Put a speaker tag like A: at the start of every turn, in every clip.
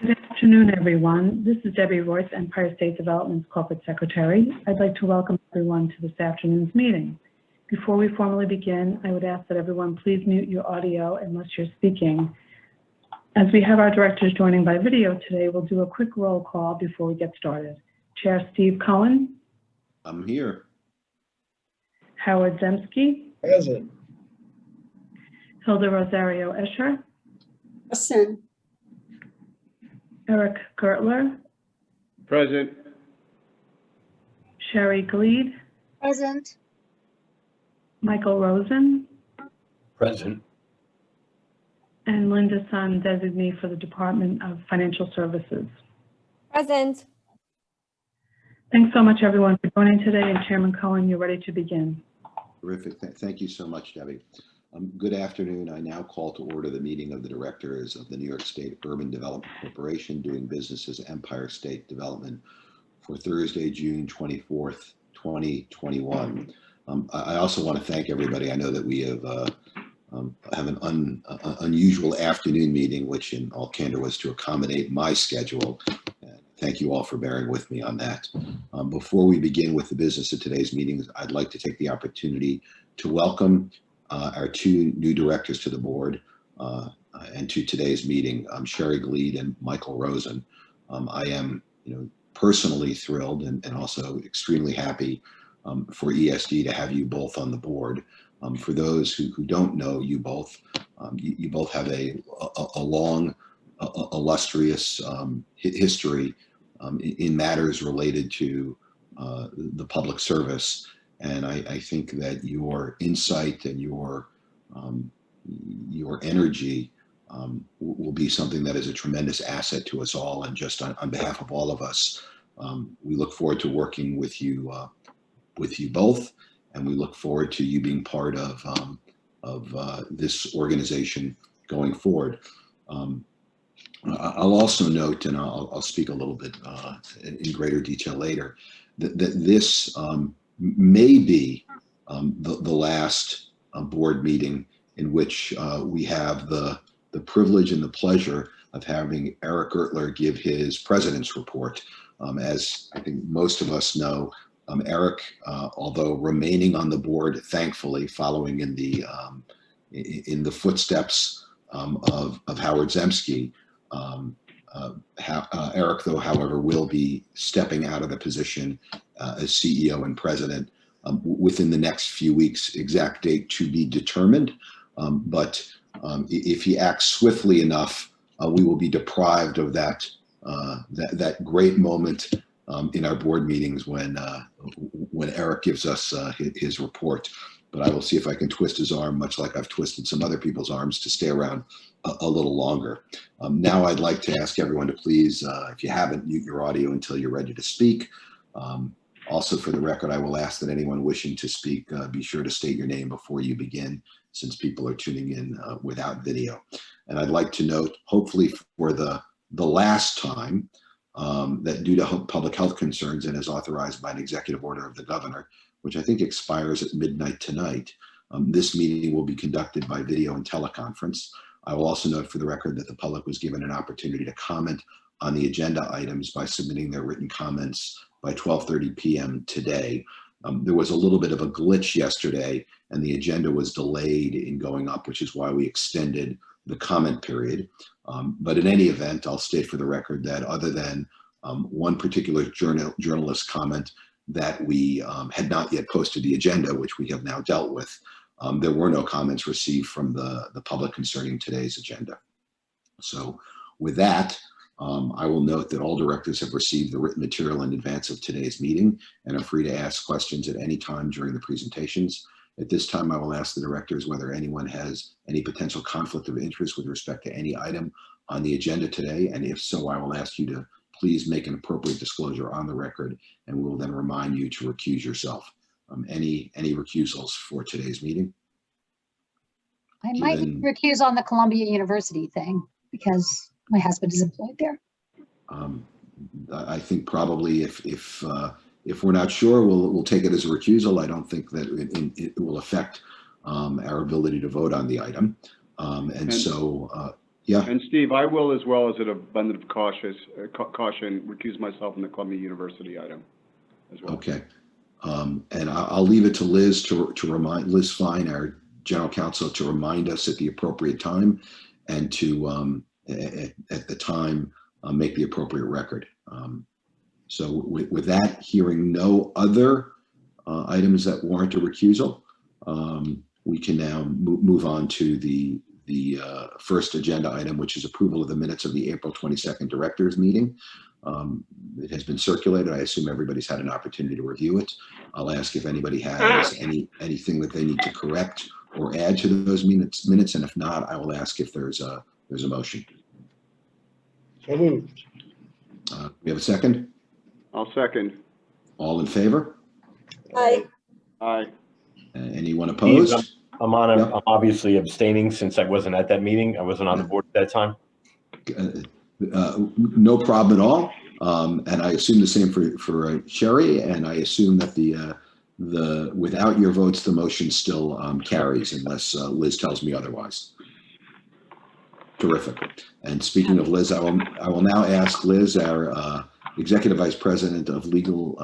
A: Good afternoon, everyone. This is Debbie Royce, Empire State Development's Corporate Secretary. I'd like to welcome everyone to this afternoon's meeting. Before we formally begin, I would ask that everyone please mute your audio unless you're speaking. As we have our directors joining by video today, we'll do a quick roll call before we get started. Chair Steve Cohen.
B: I'm here.
A: Howard Zemsky.
C: Present.
A: Hilda Rosario Escher.
D: Present.
A: Eric Gertler.
C: Present.
A: Sherry Gleed.
D: Present.
A: Michael Rosen.
C: Present.
A: And Linda Sun, designee for the Department of Financial Services.
E: Present.
A: Thanks so much, everyone, for joining today. And Chairman Cohen, you're ready to begin.
B: Terrific. Thank you so much, Debbie. Good afternoon. I now call to order the meeting of the directors of the New York State Urban Development Corporation doing business as Empire State Development for Thursday, June 24th, 2021. I also want to thank everybody. I know that we have an unusual afternoon meeting, which in all candor was to accommodate my schedule. Thank you all for bearing with me on that. Before we begin with the business of today's meetings, I'd like to take the opportunity to welcome our two new directors to the board and to today's meeting, Sherry Gleed and Michael Rosen. I am, personally thrilled and also extremely happy for ESD to have you both on the board. For those who don't know you both, you both have a long, illustrious history in matters related to the public service. And I think that your insight and your energy will be something that is a tremendous asset to us all. And just on behalf of all of us, we look forward to working with you both, and we look forward to you being part of this organization going forward. I'll also note, and I'll speak a little bit in greater detail later, that this may be the last board meeting in which we have the privilege and the pleasure of having Eric Gertler give his president's report. As I think most of us know, Eric, although remaining on the board, thankfully, following in the footsteps of Howard Zemsky, Eric, though, however, will be stepping out of the position as CEO and president within the next few weeks. Exact date to be determined. But if he acts swiftly enough, we will be deprived of that great moment in our board meetings when Eric gives us his report. But I will see if I can twist his arm, much like I've twisted some other people's arms, to stay around a little longer. Now I'd like to ask everyone to please, if you haven't, mute your audio until you're ready to speak. Also, for the record, I will ask that anyone wishing to speak be sure to state your name before you begin, since people are tuning in without video. And I'd like to note, hopefully for the last time, that due to public health concerns and as authorized by an executive order of the governor, which I think expires at midnight tonight, this meeting will be conducted by video and teleconference. I will also note for the record that the public was given an opportunity to comment on the agenda items by submitting their written comments by 12:30 p.m. today. There was a little bit of a glitch yesterday, and the agenda was delayed in going up, which is why we extended the comment period. But in any event, I'll state for the record that other than one particular journalist comment that we had not yet posted the agenda, which we have now dealt with, there were no comments received from the public concerning today's agenda. So with that, I will note that all directors have received the written material in advance of today's meeting and are free to ask questions at any time during the presentations. At this time, I will ask the directors whether anyone has any potential conflict of interest with respect to any item on the agenda today. And if so, I will ask you to please make an appropriate disclosure on the record, and we will then remind you to recuse yourself. Any recusals for today's meeting?
D: I might recuse on the Columbia University thing because my husband is employed there.
B: I think probably if we're not sure, we'll take it as a recusal. I don't think that it will affect our ability to vote on the item. So Yeah,
C: And Steve, I will, as well as an abundance of caution, recuse myself on the Columbia University item as well.
B: okay. And I'll leave it to Liz to remind, Liz Fine, our general counsel, to remind us at the appropriate time and to, at the time, make the appropriate record. So with that, hearing no other items that warrant a recusal, we can now move on to the first agenda item, which is approval of the minutes of the April 22nd directors meeting. It has been circulated. I assume everybody's had an opportunity to review it. I'll ask if anybody has anything that they need to correct or add to those minutes, and if not, I will ask if there's a motion.
E: So moved.
B: We have a second?
C: I'll second.
B: All in favor?
E: Aye.
C: Aye.
B: Anyone opposed?
F: Steve, I'm obviously abstaining since I wasn't at that meeting. I wasn't on the board at that time.
B: No problem at all. And I assume the same for Sherry, and I assume that the without your votes, the motion still carries unless Liz tells me otherwise. Terrific. And speaking of Liz, I will now ask Liz, our Executive Vice President of Legal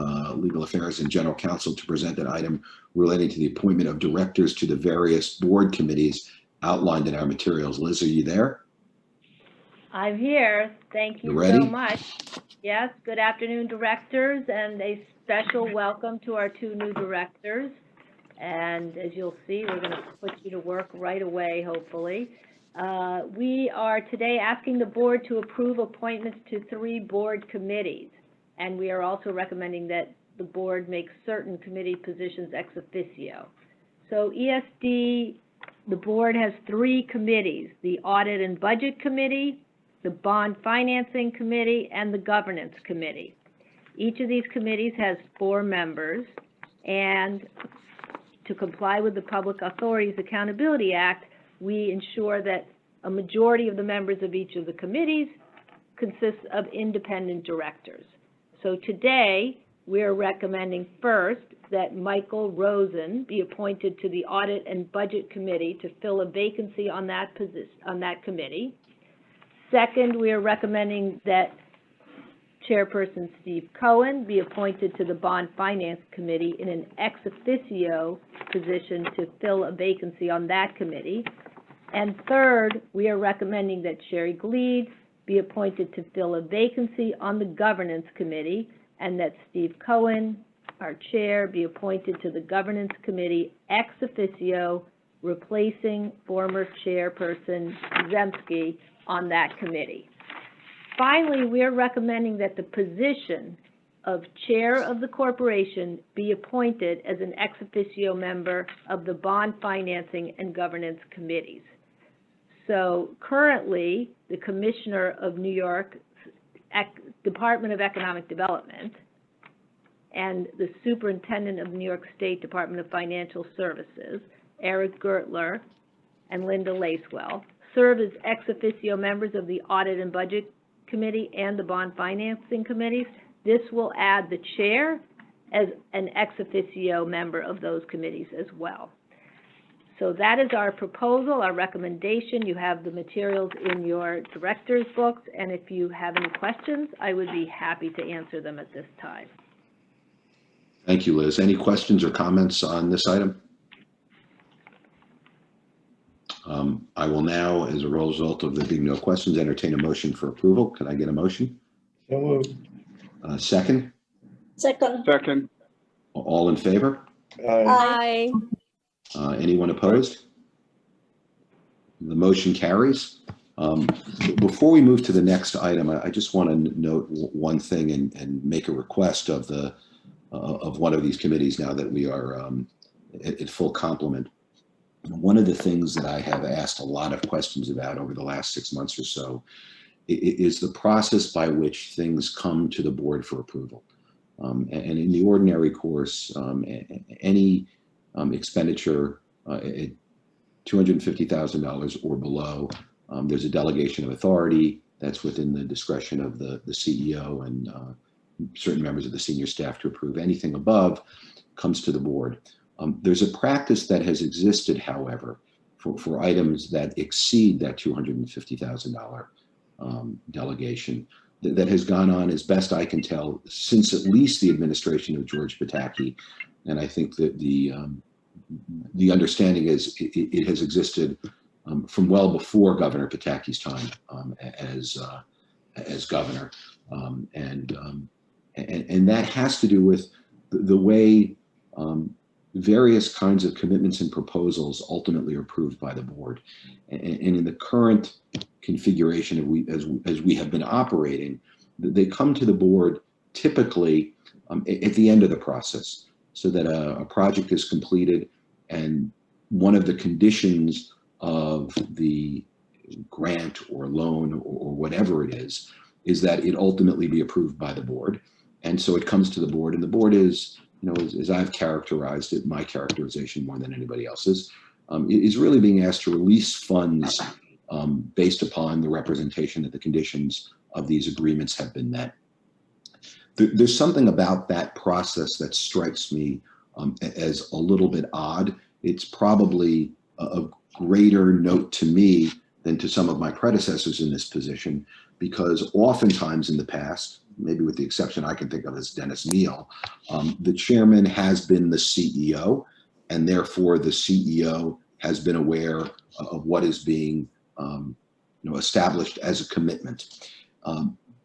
B: Affairs and General Counsel, to present an item relating to the appointment of directors to the various board committees outlined in our materials. Liz, are you there?
G: I'm here. Thank you
B: You ready?
G: so much. Yes, good afternoon, directors, and a special welcome to our two new directors. And as you'll see, we're going to put you to work right away, hopefully. We are today asking the board to approve appointments to 3 board committees. And we are also recommending that the board make certain committee positions ex officio. So ESD, the board has 3 committees: the Audit and Budget Committee, the Bond Financing Committee, and the Governance Committee. Each of these committees has 4 members, and to comply with the Public Authorities Accountability Act, we ensure that a majority of the members of each of the committees consists of independent directors. So today, we're recommending first that Michael Rosen be appointed to the Audit and Budget Committee to fill a vacancy on that committee. Second, we are recommending that Chairperson Steve Cohen be appointed to the Bond Finance Committee in an ex officio position to fill a vacancy on that committee. And third, we are recommending that Sherry Gleed be appointed to fill a vacancy on the Governance Committee, and that Steve Cohen, our chair, be appointed to the Governance Committee ex officio, replacing former chairperson Zemsky on that committee. Finally, we are recommending that the position of chair of the corporation be appointed as an ex officio member of the Bond Financing and Governance Committees. So currently, the Commissioner of New York Department of Economic Development and the Superintendent of New York State Department of Financial Services, Eric Gertler and Linda Lacewell, serve as ex officio members of the Audit and Budget Committee and the Bond Financing Committees. This will add the chair as an ex officio member of those committees as well. So that is our proposal, our recommendation. You have the materials in your director's books, and if you have any questions, I would be happy to answer them at this time.
B: Thank you, Liz. Any questions or comments on this item? I will now, as a result of there being no questions, entertain a motion for approval. Can I get a motion?
E: So moved.
B: Second?
E: Second.
C: Second.
B: All in favor?
E: Aye.
B: Anyone opposed? The motion carries. Before we move to the next item, I just want to note one thing and make a request of one of these committees now that we are at full complement. One of the things that I have asked a lot of questions about over the last 6 months or so is the process by which things come to the board for approval. And in the ordinary course, any expenditure at $250,000 or below, there's a delegation of authority that's within the discretion of the CEO and certain members of the senior staff to approve. Anything above comes to the board. There's a practice that has existed, however, for items that exceed that $250,000 delegation that has gone on, as best I can tell, since at least the administration of George Pataki. And I think that the understanding is it has existed from well before Governor Pataki's time as governor, and that has to do with the way various kinds of commitments and proposals ultimately are approved by the board. And in the current configuration as we have been operating, they come to the board typically at the end of the process, so that a project is completed, and one of the conditions of the grant or loan or whatever it is that it ultimately be approved by the board. And so it comes to the board, and the board is, as I've characterized it, my characterization more than anybody else's, is really being asked to release funds based upon the representation that the conditions of these agreements have been met. There's something about that process that strikes me as a little bit odd. It's probably a greater note to me than to some of my predecessors in this position, because oftentimes in the past, maybe with the exception I can think of as Dennis Neal, the chairman has been the CEO, and therefore the CEO has been aware of what is being established as a commitment.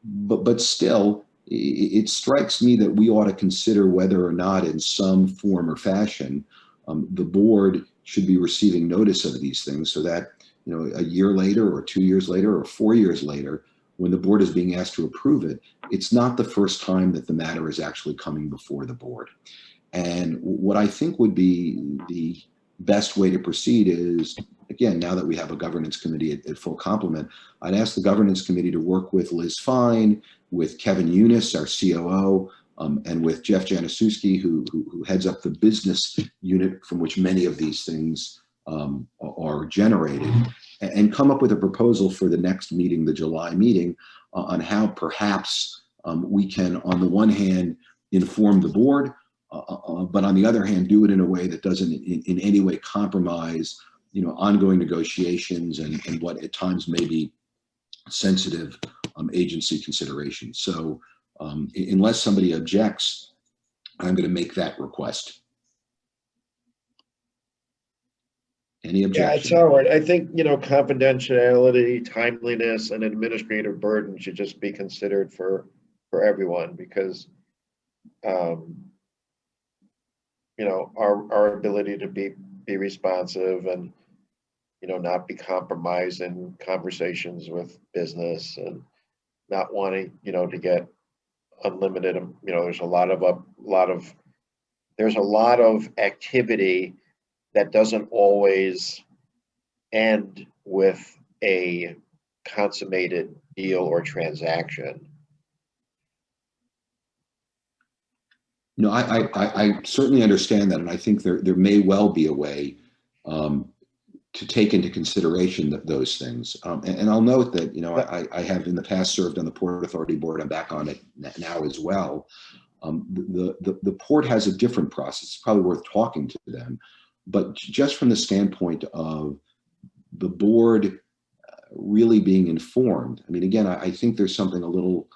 B: But still, it strikes me that we ought to consider whether or not in some form or fashion the board should be receiving notice of these things, so that a year later or 2 years later or 4 years later, when the board is being asked to approve it, it's not the first time that the matter is actually coming before the board. And what I think would be the best way to proceed is, again, now that we have a governance committee at full complement, I'd ask the governance committee to work with Liz Fine, with Kevin Eunice, our COO, and with Jeff Januszewski, who heads up the business unit from which many of these things are generated, and come up with a proposal for the next meeting, the July meeting, on how perhaps we can, on the one hand, inform the board, but on the other hand, do it in a way that doesn't in any way compromise ongoing negotiations and what at times may be sensitive agency considerations. So unless somebody objects, I'm going to make that request. Any objection?
H: Yeah, it's all right. I think, confidentiality, timeliness, and administrative burden should just be considered for everyone, because, our ability to be responsive and, not be compromised in conversations with business, and not wanting, to get unlimited, there's a lot of activity that doesn't always end with a consummated deal or transaction.
B: No, I certainly understand that, and I think there may well be a way to take into consideration those things. And I'll note that I have in the past served on the Port Authority Board. I'm back on it now as well. The port has a different process. It's probably worth talking to them, but just from the standpoint of the board really being informed. I mean, again, I think there's something a little,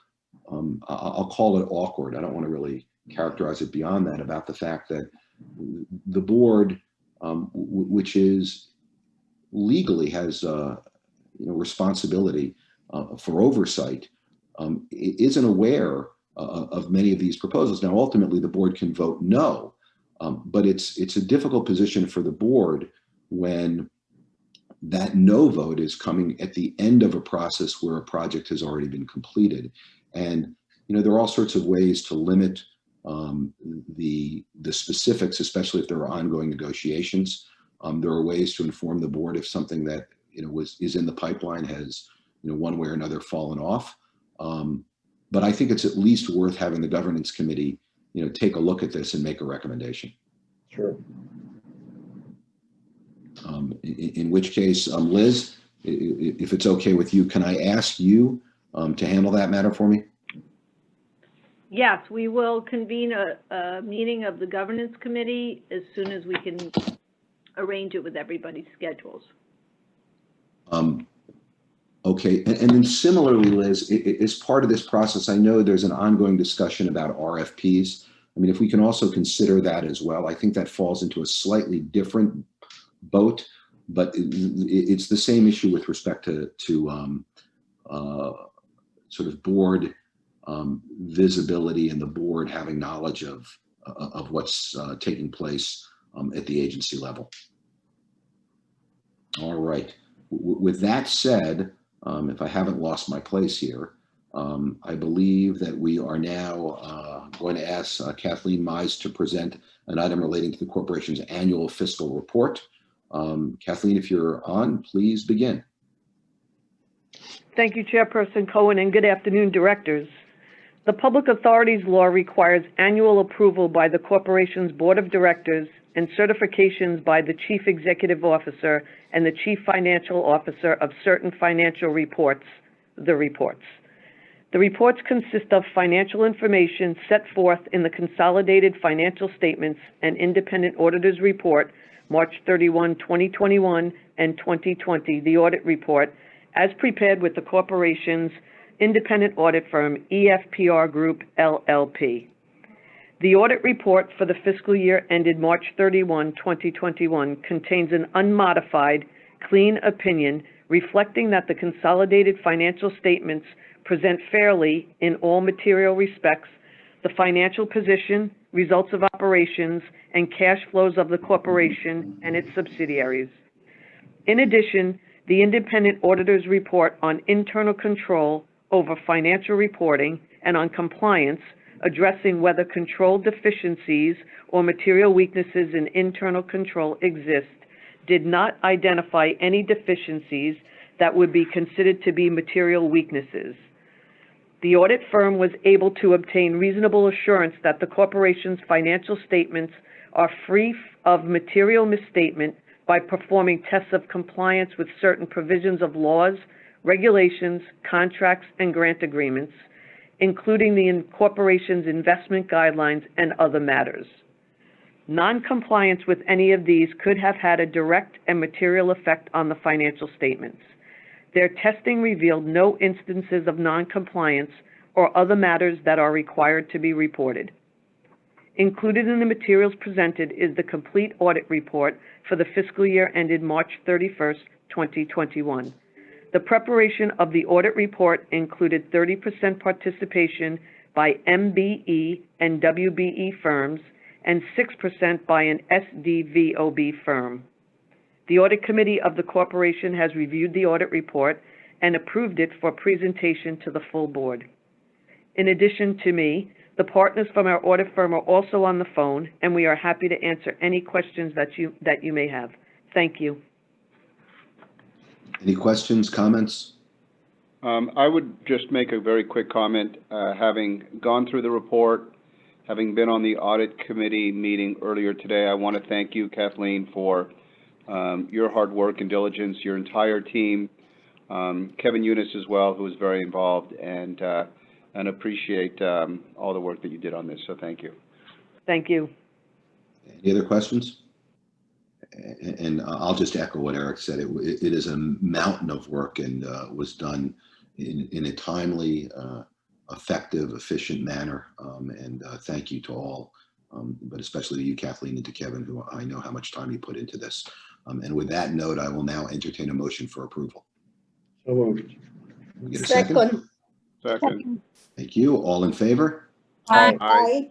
B: I'll call it awkward. I don't want to really characterize it beyond that, about the fact that the board, which is legally has responsibility for oversight, isn't aware of many of these proposals. Now, ultimately, the board can vote no, but it's a difficult position for the board when that no vote is coming at the end of a process where a project has already been completed. And there are all sorts of ways to limit the specifics, especially if there are ongoing negotiations. There are ways to inform the board if something that is in the pipeline has one way or another fallen off. But I think it's at least worth having the governance committee take a look at this and make a recommendation.
H: Sure.
B: In which case, Liz, if it's okay with you, can I ask you to handle that matter for me?
G: Yes, we will convene a meeting of the governance committee as soon as we can arrange it with everybody's schedules.
B: Okay, and then similarly, Liz, as part of this process, I know there's an ongoing discussion about RFPs. I mean, if we can also consider that as well, I think that falls into a slightly different boat, but it's the same issue with respect to sort of board visibility and the board having knowledge of what's taking place at the agency level. All right. With that said, if I haven't lost my place here, I believe that we are now going to ask Kathleen Mize to present an item relating to the corporation's annual fiscal report. Kathleen, if you're on, please begin.
I: Thank you, Chairperson Cohen, and good afternoon, directors. The Public Authorities Law requires annual approval by the corporation's Board of Directors and certifications by the Chief Executive Officer and the Chief Financial Officer of certain financial reports, the reports. The reports consist of financial information set forth in the Consolidated Financial Statements and Independent Auditor's Report, March 31, 2021 and 2020, the audit report, as prepared with the corporation's independent audit firm, EFPR Group, LLP. The audit report for the fiscal year ended March 31, 2021 contains an unmodified, clean opinion reflecting that the consolidated financial statements present fairly in all material respects the financial position, results of operations, and cash flows of the corporation and its subsidiaries. In addition, the independent auditor's report on internal control over financial reporting and on compliance, addressing whether control deficiencies or material weaknesses in internal control exist, did not identify any deficiencies that would be considered to be material weaknesses. The audit firm was able to obtain reasonable assurance that the corporation's financial statements are free of material misstatement by performing tests of compliance with certain provisions of laws, regulations, contracts, and grant agreements, including the corporation's investment guidelines and other matters. Non-compliance with any of these could have had a direct and material effect on the financial statements. Their testing revealed no instances of non-compliance or other matters that are required to be reported. Included in the materials presented is the complete audit report for the fiscal year ended March 31st, 2021. The preparation of the audit report included 30% participation by MBE and WBE firms and 6% by an SDVOB firm. The audit committee of the corporation has reviewed the audit report and approved it for presentation to the full board. In addition to me, the partners from our audit firm are also on the phone, and we are happy to answer any questions that you may have. Thank you.
B: Any questions, comments?
C: I would just make a very quick comment. Having gone through the report, having been on the audit committee meeting earlier today, I want to thank you, Kathleen, for your hard work and diligence, your entire team, Kevin Eunice as well, who was very involved, and appreciate all the work that you did on this. So thank you.
I: Thank you.
B: Any other questions? And I'll just echo what Eric said. It is a mountain of work and was done in a timely, effective, efficient manner. And thank you to all, but especially to you, Kathleen, and to Kevin, who I know how much time you put into this. And with that note, I will now entertain a motion for approval.
E: So moved.
B: Can we get a second?
C: Second.
B: Thank you. All in favor?
E: Aye.
C: Aye.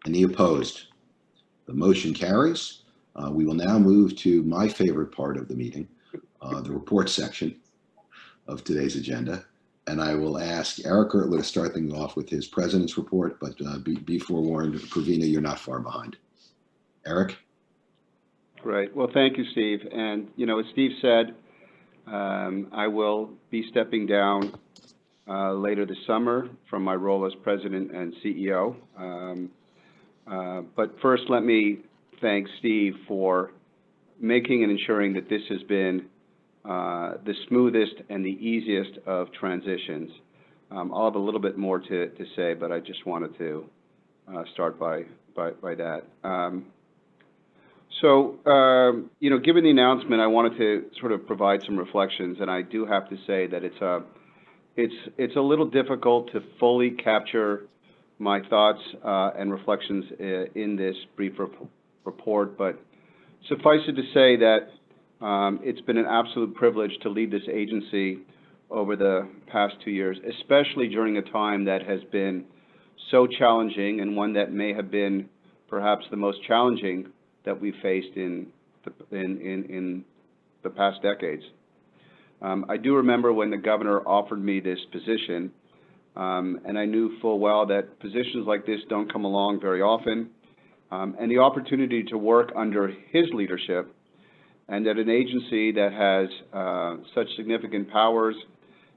B: Any opposed? The motion carries. We will now move to my favorite part of the meeting, the report section of today's agenda. And I will ask Eric Ertler to start things off with his president's report, but be forewarned, Pravina, you're not far behind. Eric?
C: Great. Well, thank you, Steve. And, you know, as Steve said, I will be stepping down later this summer from my role as president and CEO. But first, let me thank Steve for making and ensuring that this has been the smoothest and the easiest of transitions. I'll have a little bit more to say, but I just wanted to start by that. So, given the announcement, I wanted to sort of provide some reflections, and I do have to say that it's a little difficult to fully capture my thoughts and reflections in this brief report, but suffice it to say that it's been an absolute privilege to lead this agency over the past 2 years, especially during a time that has been so challenging and one that may have been perhaps the most challenging that we've faced in the past decades. I do remember when the governor offered me this position, and I knew full well that positions like this don't come along very often, and the opportunity to work under his leadership and at an agency that has such significant powers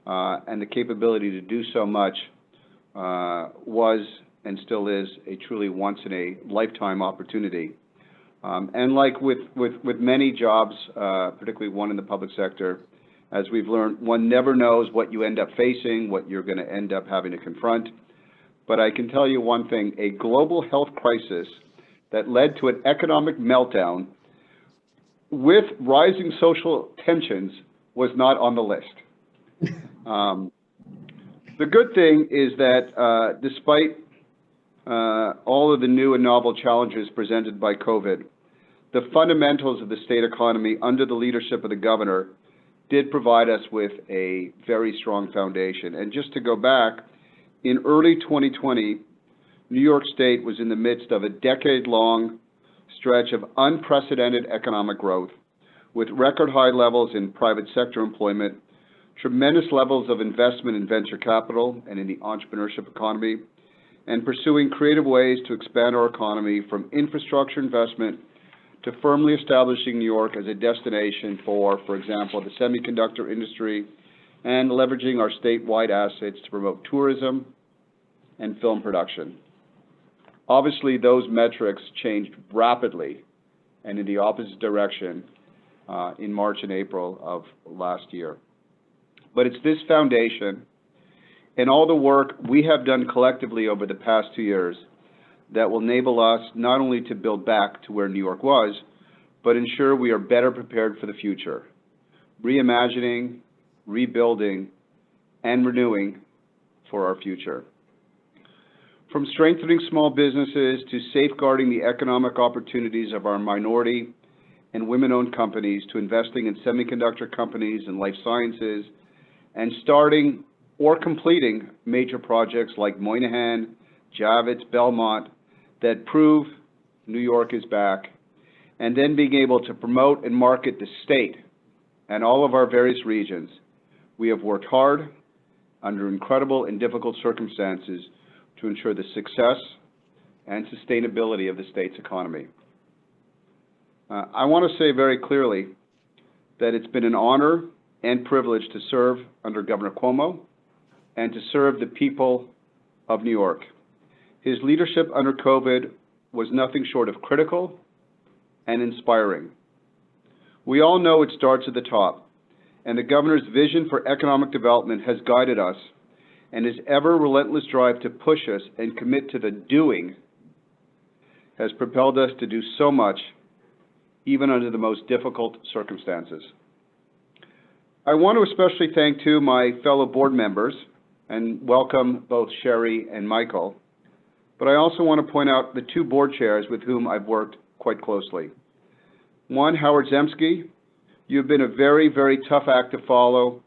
C: and the capability to do so much was and still is a truly once-in-a-lifetime opportunity. And like with many jobs, particularly one in the public sector, as we've learned, one never knows what you end up facing, what you're going to end up having to confront. But I can tell you one thing, a global health crisis that led to an economic meltdown with rising social tensions was not on the list. The good thing is that despite all of the new and novel challenges presented by COVID, the fundamentals of the state economy under the leadership of the governor did provide us with a very strong foundation. And just to go back, in early 2020, New York State was in the midst of a decade-long stretch of unprecedented economic growth, with record high levels in private sector employment, tremendous levels of investment in venture capital and in the entrepreneurship economy, and pursuing creative ways to expand our economy from infrastructure investment to firmly establishing New York as a destination for example, the semiconductor industry, and leveraging our statewide assets to promote tourism and film production. Obviously, those metrics changed rapidly and in the opposite direction in March and April of last year. But it's this foundation and all the work we have done collectively over the past 2 years that will enable us not only to build back to where New York was, but ensure we are better prepared for the future, reimagining, rebuilding, and renewing for our future. From strengthening small businesses to safeguarding the economic opportunities of our minority and women-owned companies to investing in semiconductor companies and life sciences, and starting or completing major projects like Moynihan, Javits, Belmont, that prove New York is back, and then being able to promote and market the state and all of our various regions. We have worked hard under incredible and difficult circumstances to ensure the success and sustainability of the state's economy. I want to say very clearly that it's been an honor and privilege to serve under Governor Cuomo and to serve the people of New York. His leadership under COVID was nothing short of critical and inspiring. We all know it starts at the top, and the governor's vision for economic development has guided us, and his ever relentless drive to push us and commit to the doing has propelled us to do so much, even under the most difficult circumstances. I want to especially thank, too, my fellow board members, and welcome both Sherry and Michael. But I also want to point out the 2 board chairs with whom I've worked quite closely. One, Howard Zemsky. You've been a very, very tough act to follow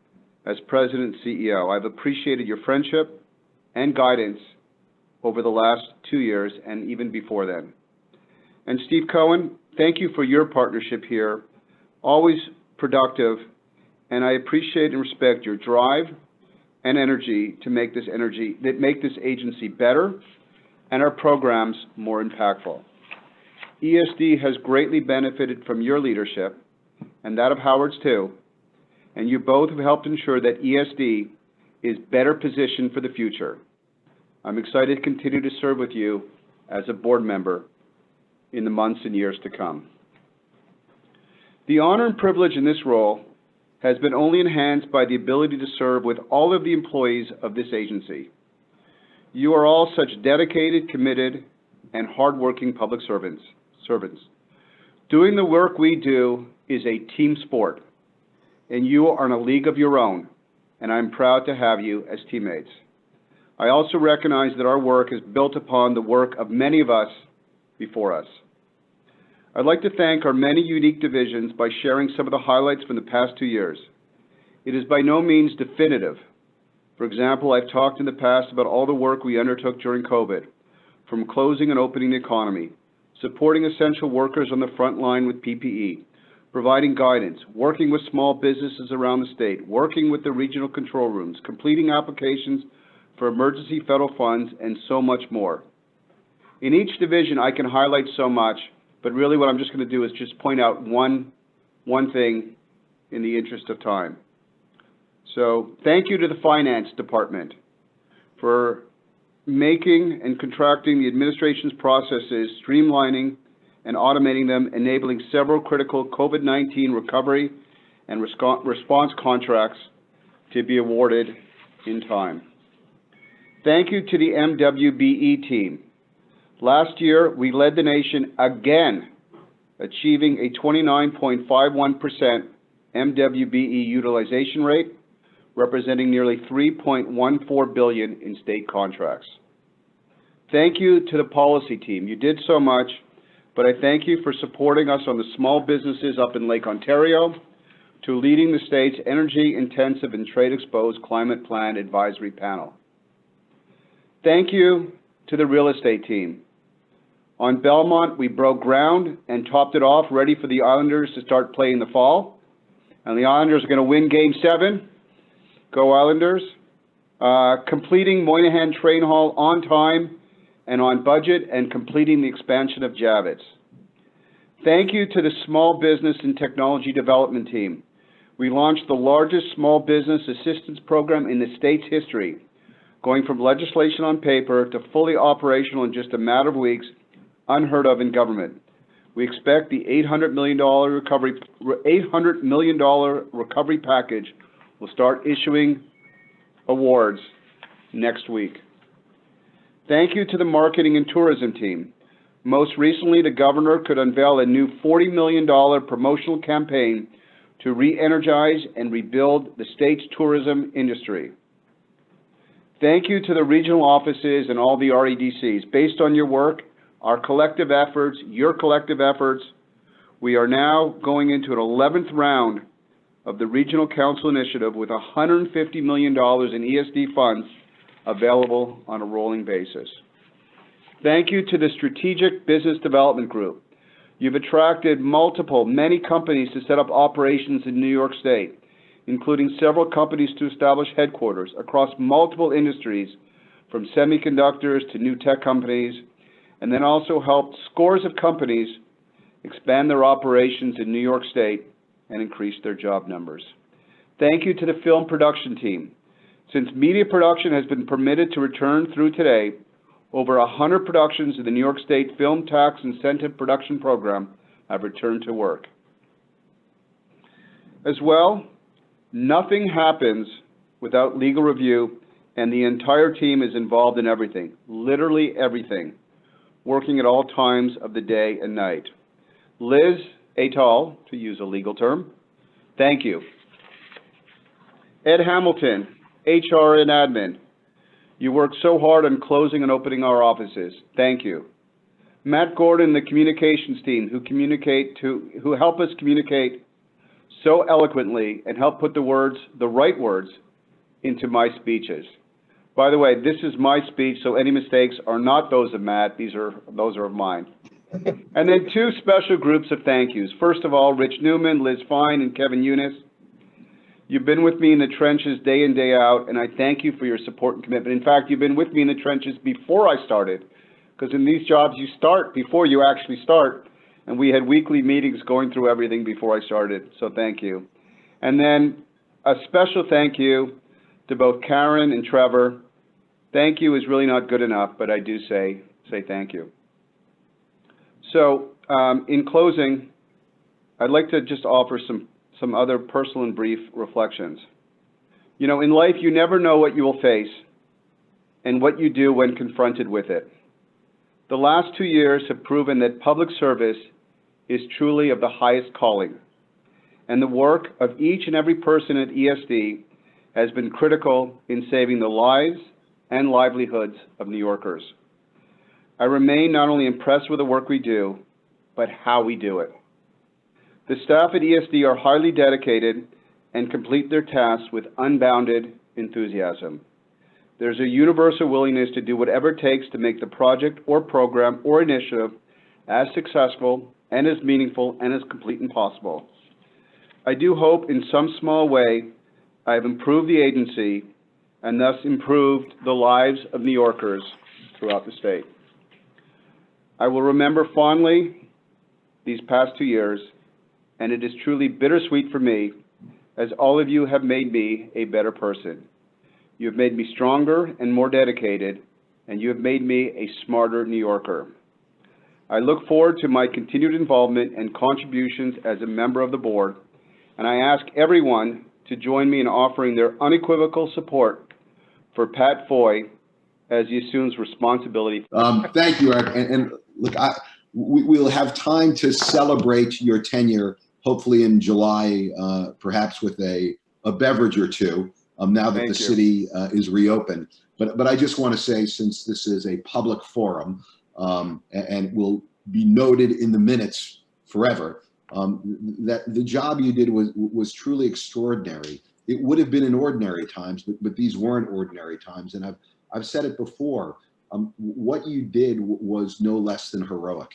C: as president and CEO. I've appreciated your friendship and guidance over the last 2 years and even before then. And Steve Cohen, thank you for your partnership here, always productive, and I appreciate and respect your drive and energy to make this agency better and our programs more impactful. ESD has greatly benefited from your leadership and that of Howard's too, and you both have helped ensure that ESD is better positioned for the future. I'm excited to continue to serve with you as a board member in the months and years to come. The honor and privilege in this role has been only enhanced by the ability to serve with all of the employees of this agency. You are all such dedicated, committed, and hardworking public servants. Doing the work we do is a team sport, and you are in a league of your own, and I'm proud to have you as teammates. I also recognize that our work is built upon the work of many of us before us. I'd like to thank our many unique divisions by sharing some of the highlights from the past 2 years. It is by no means definitive. For example, I've talked in the past about all the work we undertook during COVID, from closing and opening the economy, supporting essential workers on the front line with PPE, providing guidance, working with small businesses around the state, working with the regional control rooms, completing applications for emergency federal funds, and so much more. In each division, I can highlight so much, but really what I'm just going to do is just point out one thing in the interest of time. So thank you to the finance department for making and contracting the administration's processes, streamlining and automating them, enabling several critical COVID-19 recovery and response contracts to be awarded in time. Thank you to the MWBE team. Last year, we led the nation again, achieving a 29.51% MWBE utilization rate, representing nearly $3.14 billion in state contracts. Thank you to the policy team. You did so much, but I thank you for supporting us on the small businesses up in Lake Ontario, to leading the state's energy-intensive and trade-exposed climate plan advisory panel. Thank you to the real estate team. On Belmont, we broke ground and topped it off, ready for the Islanders to start playing in the fall. And the Islanders are going to win Game 7. Go Islanders. Completing Moynihan Train Hall on time and on budget, and completing the expansion of Javits. Thank you to the Small Business and Technology Development team. We launched the largest small business assistance program in the state's history, going from legislation on paper to fully operational in just a matter of weeks, unheard of in government. We expect the $800 million recovery package will start issuing awards next week. Thank you to the marketing and tourism team. Most recently, the governor could unveil a new $40 million promotional campaign to re-energize and rebuild the state's tourism industry. Thank you to the regional offices and all the REDCs. Based on your work, our collective efforts, your collective efforts, we are now going into an 11th round of the Regional Council Initiative with $150 million in ESD funds available on a rolling basis. Thank you to the Strategic Business Development Group. You've attracted many companies to set up operations in New York State, including several companies to establish headquarters across multiple industries, from semiconductors to new tech companies, and then also helped scores of companies expand their operations in New York State and increase their job numbers. Thank you to the film production team. Since media production has been permitted to return through today, over 100 productions in the New York State Film Tax Incentive Production Program have returned to work. As well, nothing happens without legal review, and the entire team is involved in everything, literally everything, working at all times of the day and night. Liz et al., to use a legal term, thank you. Ed Hamilton, HR and admin, you worked so hard on closing and opening our offices. Thank you. Matt Gordon, the communications team, who help us communicate so eloquently and help put the right words into my speeches. By the way, this is my speech, so any mistakes are not those of Matt. Those are of mine. And then two special groups of thank yous. First of all, Rich Newman, Liz Fine, and Kevin Eunice. You've been with me in the trenches day in, day out, and I thank you for your support and commitment. In fact, you've been with me in the trenches before I started, because in these jobs you start before you actually start, and we had weekly meetings going through everything before I started, so thank you. And then a special thank you to both Karen and Trevor. Thank you is really not good enough, but I do say thank you. So in closing, I'd like to just offer some other personal and brief reflections. You know, in life, you never know what you will face and what you do when confronted with it. The last 2 years have proven that public service is truly of the highest calling, and the work of each and every person at ESD has been critical in saving the lives and livelihoods of New Yorkers. I remain not only impressed with the work we do, but how we do it. The staff at ESD are highly dedicated and complete their tasks with unbounded enthusiasm. There's a universal willingness to do whatever it takes to make the project or program or initiative as successful and as meaningful and as complete as possible. I do hope in some small way I have improved the agency and thus improved the lives of New Yorkers throughout the state. I will remember fondly these past 2 years, and it is truly bittersweet for me as all of you have made me a better person. You have made me stronger and more dedicated, and you have made me a smarter New Yorker. I look forward to my continued involvement and contributions as a member of the board, and I ask everyone to join me in offering their unequivocal support for Pat Foy as he assumes responsibility.
B: Thank you, Eric. And look, we'll have time to celebrate your tenure, hopefully in July, perhaps with a beverage or two, now that the city is reopened. But I just want to say, since this is a public forum and will be noted in the minutes forever, that the job you did was truly extraordinary. It would have been in ordinary times, but these weren't ordinary times. And I've said it before, what you did was no less than heroic.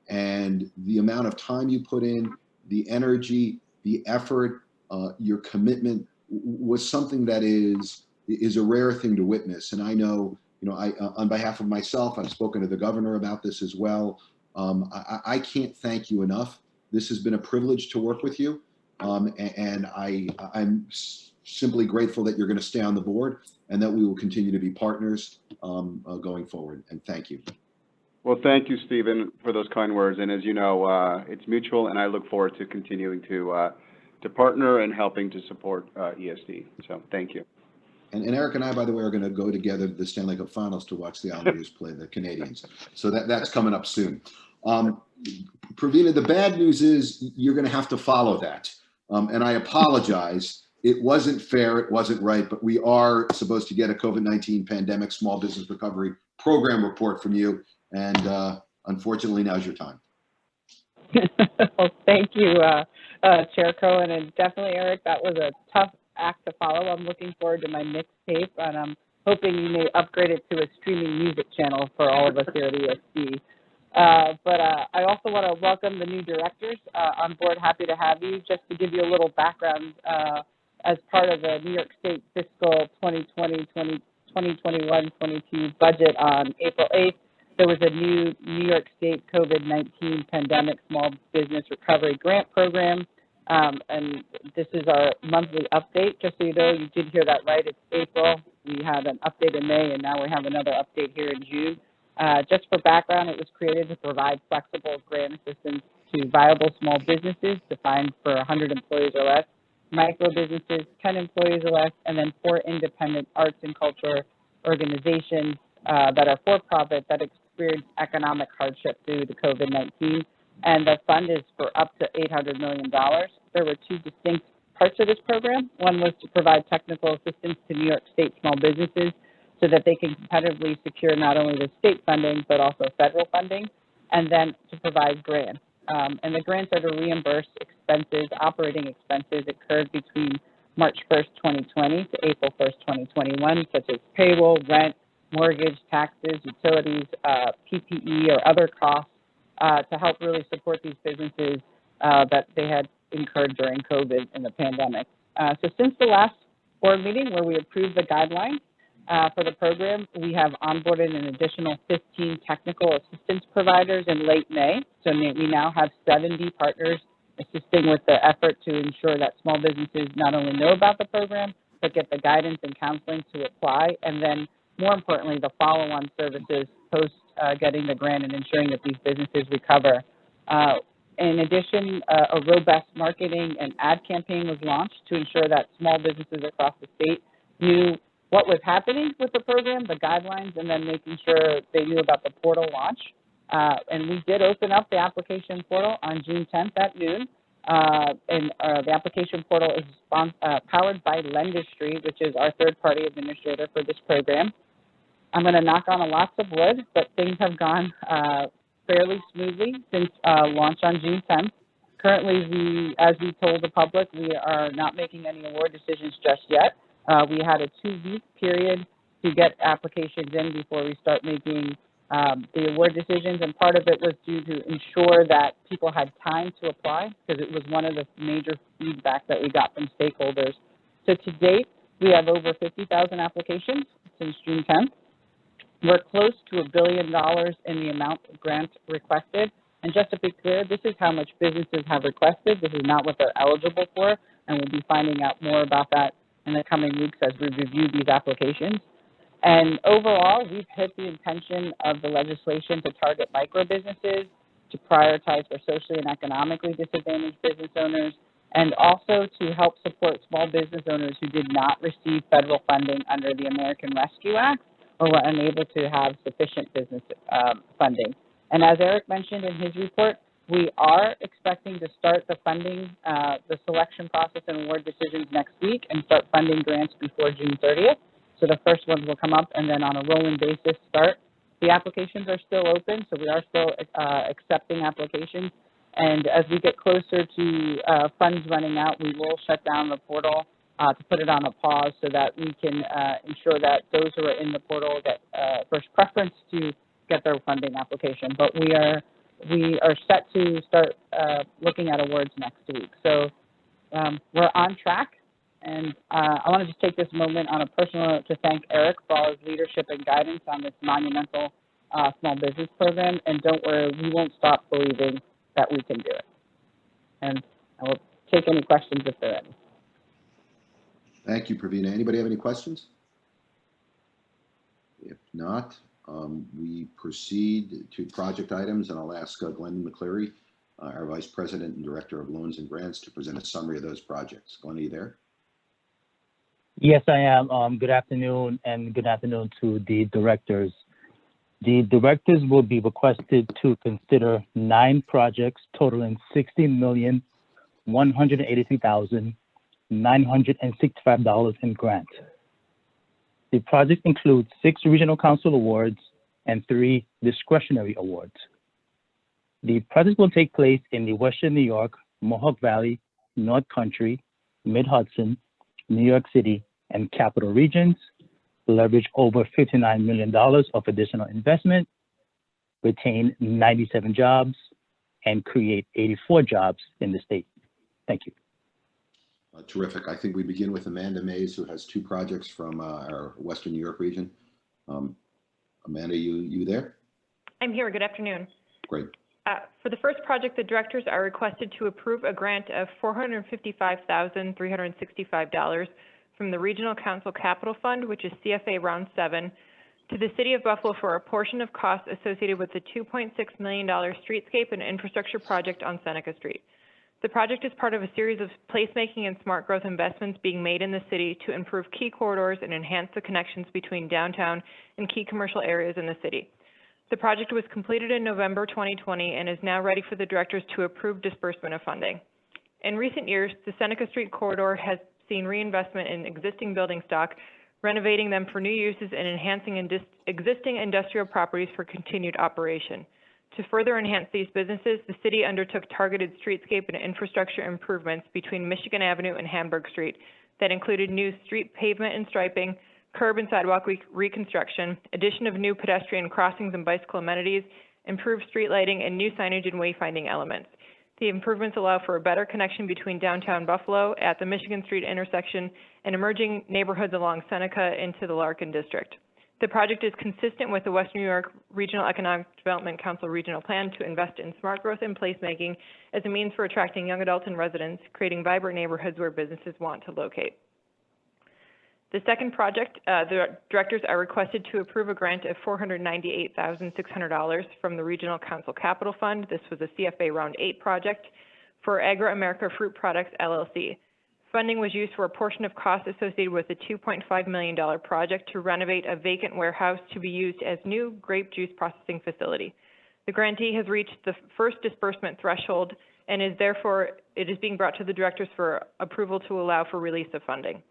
B: And the amount of time you put in, the energy, the effort, your commitment was something that is a rare thing to witness. And I know, on behalf of myself, I've spoken to the governor about this as well. I can't thank you enough. This has been a privilege to work with you. And I'm simply grateful that you're going to stay on the board and that we will continue to be partners going forward. And thank you.
C: Well, thank you, Stephen, for those kind words. And as you know, it's mutual, and I look forward to continuing to partner and helping to support ESD. So thank you.
B: And Eric and I, by the way, are going to go together to the Stanley Cup Finals to watch the Islanders play the Canadians. So that's coming up soon. Pravina, the bad news is you're going to have to follow that. And I apologize. It wasn't fair. It wasn't right. But we are supposed to get a COVID-19 pandemic small business recovery program report from you. And unfortunately, now's your time.
J: Well, thank you, Chair Cohen, and definitely, Eric, that was a tough act to follow. I'm looking forward to my mixtape, and I'm hoping you may upgrade it to a streaming music channel for all of us here at ESD. But I also want to welcome the new directors on board. Happy to have you. Just to give you a little background, as part of the New York State fiscal 2021-22 budget on April 8th, there was a new New York State COVID-19 pandemic small business recovery grant program. And this is our monthly update. Just so you know, you did hear that right. It's April. We had an update in May, and now we have another update here in June. Just for background, it was created to provide flexible grant assistance to viable small businesses defined for 100 employees or less, micro businesses, 10 employees or less, and then 4 independent arts and culture organizations that are for-profit that experience economic hardship due to COVID-19. And the fund is for up to $800 million. There were 2 distinct parts of this program. One was to provide technical assistance to New York State small businesses so that they can competitively secure not only the state funding, but also federal funding, and then to provide grants. And the grants are to reimburse expenses, operating expenses incurred between March 1st, 2020 to April 1st, 2021, such as payroll, rent, mortgage, taxes, utilities, PPE, or other costs to help really support these businesses that they had incurred during COVID and the pandemic. So since the last board meeting where we approved the guidelines for the program, we have onboarded an additional 15 technical assistance providers in late May. So we now have 70 partners assisting with the effort to ensure that small businesses not only know about the program, but get the guidance and counseling to apply, and then more importantly, the follow-on services post getting the grant and ensuring that these businesses recover. In addition, a robust marketing and ad campaign was launched to ensure that small businesses across the state knew what was happening with the program, the guidelines, and then making sure they knew about the portal launch. And we did open up the application portal on June 10th at noon. The application portal is powered by Lendistry, which is our third-party administrator for this program. I'm going to knock on lots of wood, but things have gone fairly smoothly since launch on June 10th. Currently, as we told the public, we are not making any award decisions just yet. We had a 2-week period to get applications in before we start making the award decisions, and part of it was due to ensure that people had time to apply, because it was one of the major feedback that we got from stakeholders. So to date, we have over 50,000 applications since June 10th. We're close to $1 billion in the amount of grants requested. And just to be clear, this is how much businesses have requested. This is not what they're eligible for, and we'll be finding out more about that in the coming weeks as we review these applications. And overall, we've hit the intention of the legislation to target micro businesses, to prioritize for socially and economically disadvantaged business owners, and also to help support small business owners who did not receive federal funding under the American Rescue Act or were unable to have sufficient business funding. And as Eric mentioned in his report, we are expecting to start the funding, the selection process and award decisions next week and start funding grants before June 30th. So the first ones will come up and then on a rolling basis start. The applications are still open, so we are still accepting applications. And as we get closer to funds running out, we will shut down the portal to put it on a pause so that we can ensure that those who are in the portal get first preference to get their funding application. But we are set to start looking at awards next week. So we're on track. And I want to just take this moment on a personal note to thank Eric for all his leadership and guidance on this monumental small business program. And don't worry, we won't stop believing that we can do it. And I will take any questions if there are any.
B: Thank you, Pravina. Anybody have any questions? If not, we proceed to project items, and I'll ask Glenn McCleary, our Vice President and Director of Loans and Grants, to present a summary of those projects. Glenn, are you there?
K: Yes, I am. Good afternoon, and good afternoon to the directors. The directors will be requested to consider 9 projects totaling $60,183,965 in grants. The project includes 6 regional council awards and 3 discretionary awards. The project will take place in the Western New York, Mohawk Valley, North Country, Mid-Hudson, New York City, and Capital Regions, leverage over $59 million of additional investment, retain 97 jobs, and create 84 jobs in the state. Thank you.
B: Terrific. I think we begin with Amanda Mays, who has 2 projects from our Western New York region. Amanda, you there?
L: I'm here. Good afternoon.
B: Great.
L: For the first project, the directors are requested to approve a grant of $455,365 from the Regional Council Capital Fund, which is CFA Round 7, to the City of Buffalo for a portion of costs associated with the $2.6 million streetscape and infrastructure project on Seneca Street. The project is part of a series of placemaking and smart growth investments being made in the city to improve key corridors and enhance the connections between downtown and key commercial areas in the city. The project was completed in November 2020 and is now ready for the directors to approve disbursement of funding. In recent years, the Seneca Street corridor has seen reinvestment in existing building stock, renovating them for new uses and enhancing existing industrial properties for continued operation. To further enhance these businesses, the city undertook targeted streetscape and infrastructure improvements between Michigan Avenue and Hamburg Street that included new street pavement and striping, curb and sidewalk reconstruction, addition of new pedestrian crossings and bicycle amenities, improved street lighting, and new signage and wayfinding elements. The improvements allow for a better connection between downtown Buffalo at the Michigan Street intersection and emerging neighborhoods along Seneca into the Larkin District. The project is consistent with the Western New York Regional Economic Development Council Regional Plan to invest in smart growth and placemaking as a means for attracting young adults and residents, creating vibrant neighborhoods where businesses want to locate. The second project, the directors are requested to approve a grant of $498,600 from the Regional Council Capital Fund. This was a CFA Round 8 project for Agro-America Fruit Products, LLC. Funding was used for a portion of costs associated with a $2.5 million project to renovate a vacant warehouse to be used as new grape juice processing facility. The grantee has reached the first disbursement threshold and it is being brought to the directors for approval to allow for release of funding.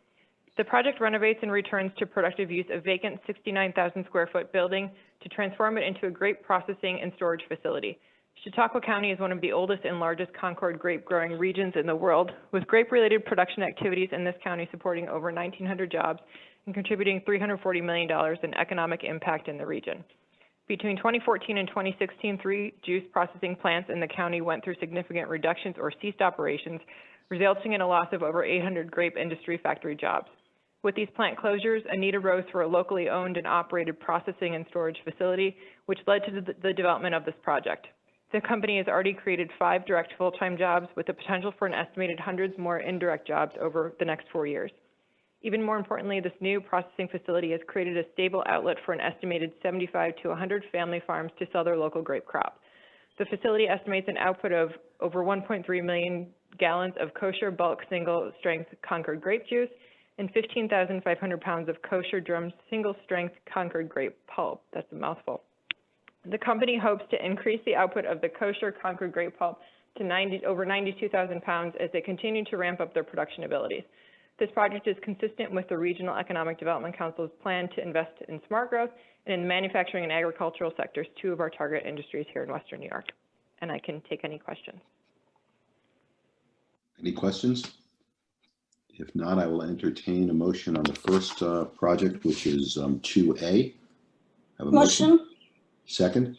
L: The project renovates and returns to productive use a vacant 69,000 square foot building to transform it into a grape processing and storage facility. Chautauqua County is one of the oldest and largest Concord grape growing regions in the world, with grape-related production activities in this county supporting over 1,900 jobs and contributing $340 million in economic impact in the region. Between 2014 and 2016, 3 juice processing plants in the county went through significant reductions or ceased operations, resulting in a loss of over 800 grape industry factory jobs. With these plant closures, a need arose for a locally owned and operated processing and storage facility, which led to the development of this project. The company has already created 5 direct full-time jobs with the potential for an estimated hundreds more indirect jobs over the next 4 years. Even more importantly, this new processing facility has created a stable outlet for an estimated 75 to 100 family farms to sell their local grape crop. The facility estimates an output of over 1.3 million gallons of kosher bulk single-strength Concord grape juice and 15,500 pounds of kosher drum single-strength Concord grape pulp. That's a mouthful. The company hopes to increase the output of the kosher Concord grape pulp to over 92,000 pounds as they continue to ramp up their production abilities. This project is consistent with the Regional Economic Development Council's plan to invest in smart growth and in manufacturing and agricultural sectors, 2 of our target industries here in Western New York. And I can take any questions.
B: Any questions? If not, I will entertain a motion on the first project, which is 2A. Have a motion? Second?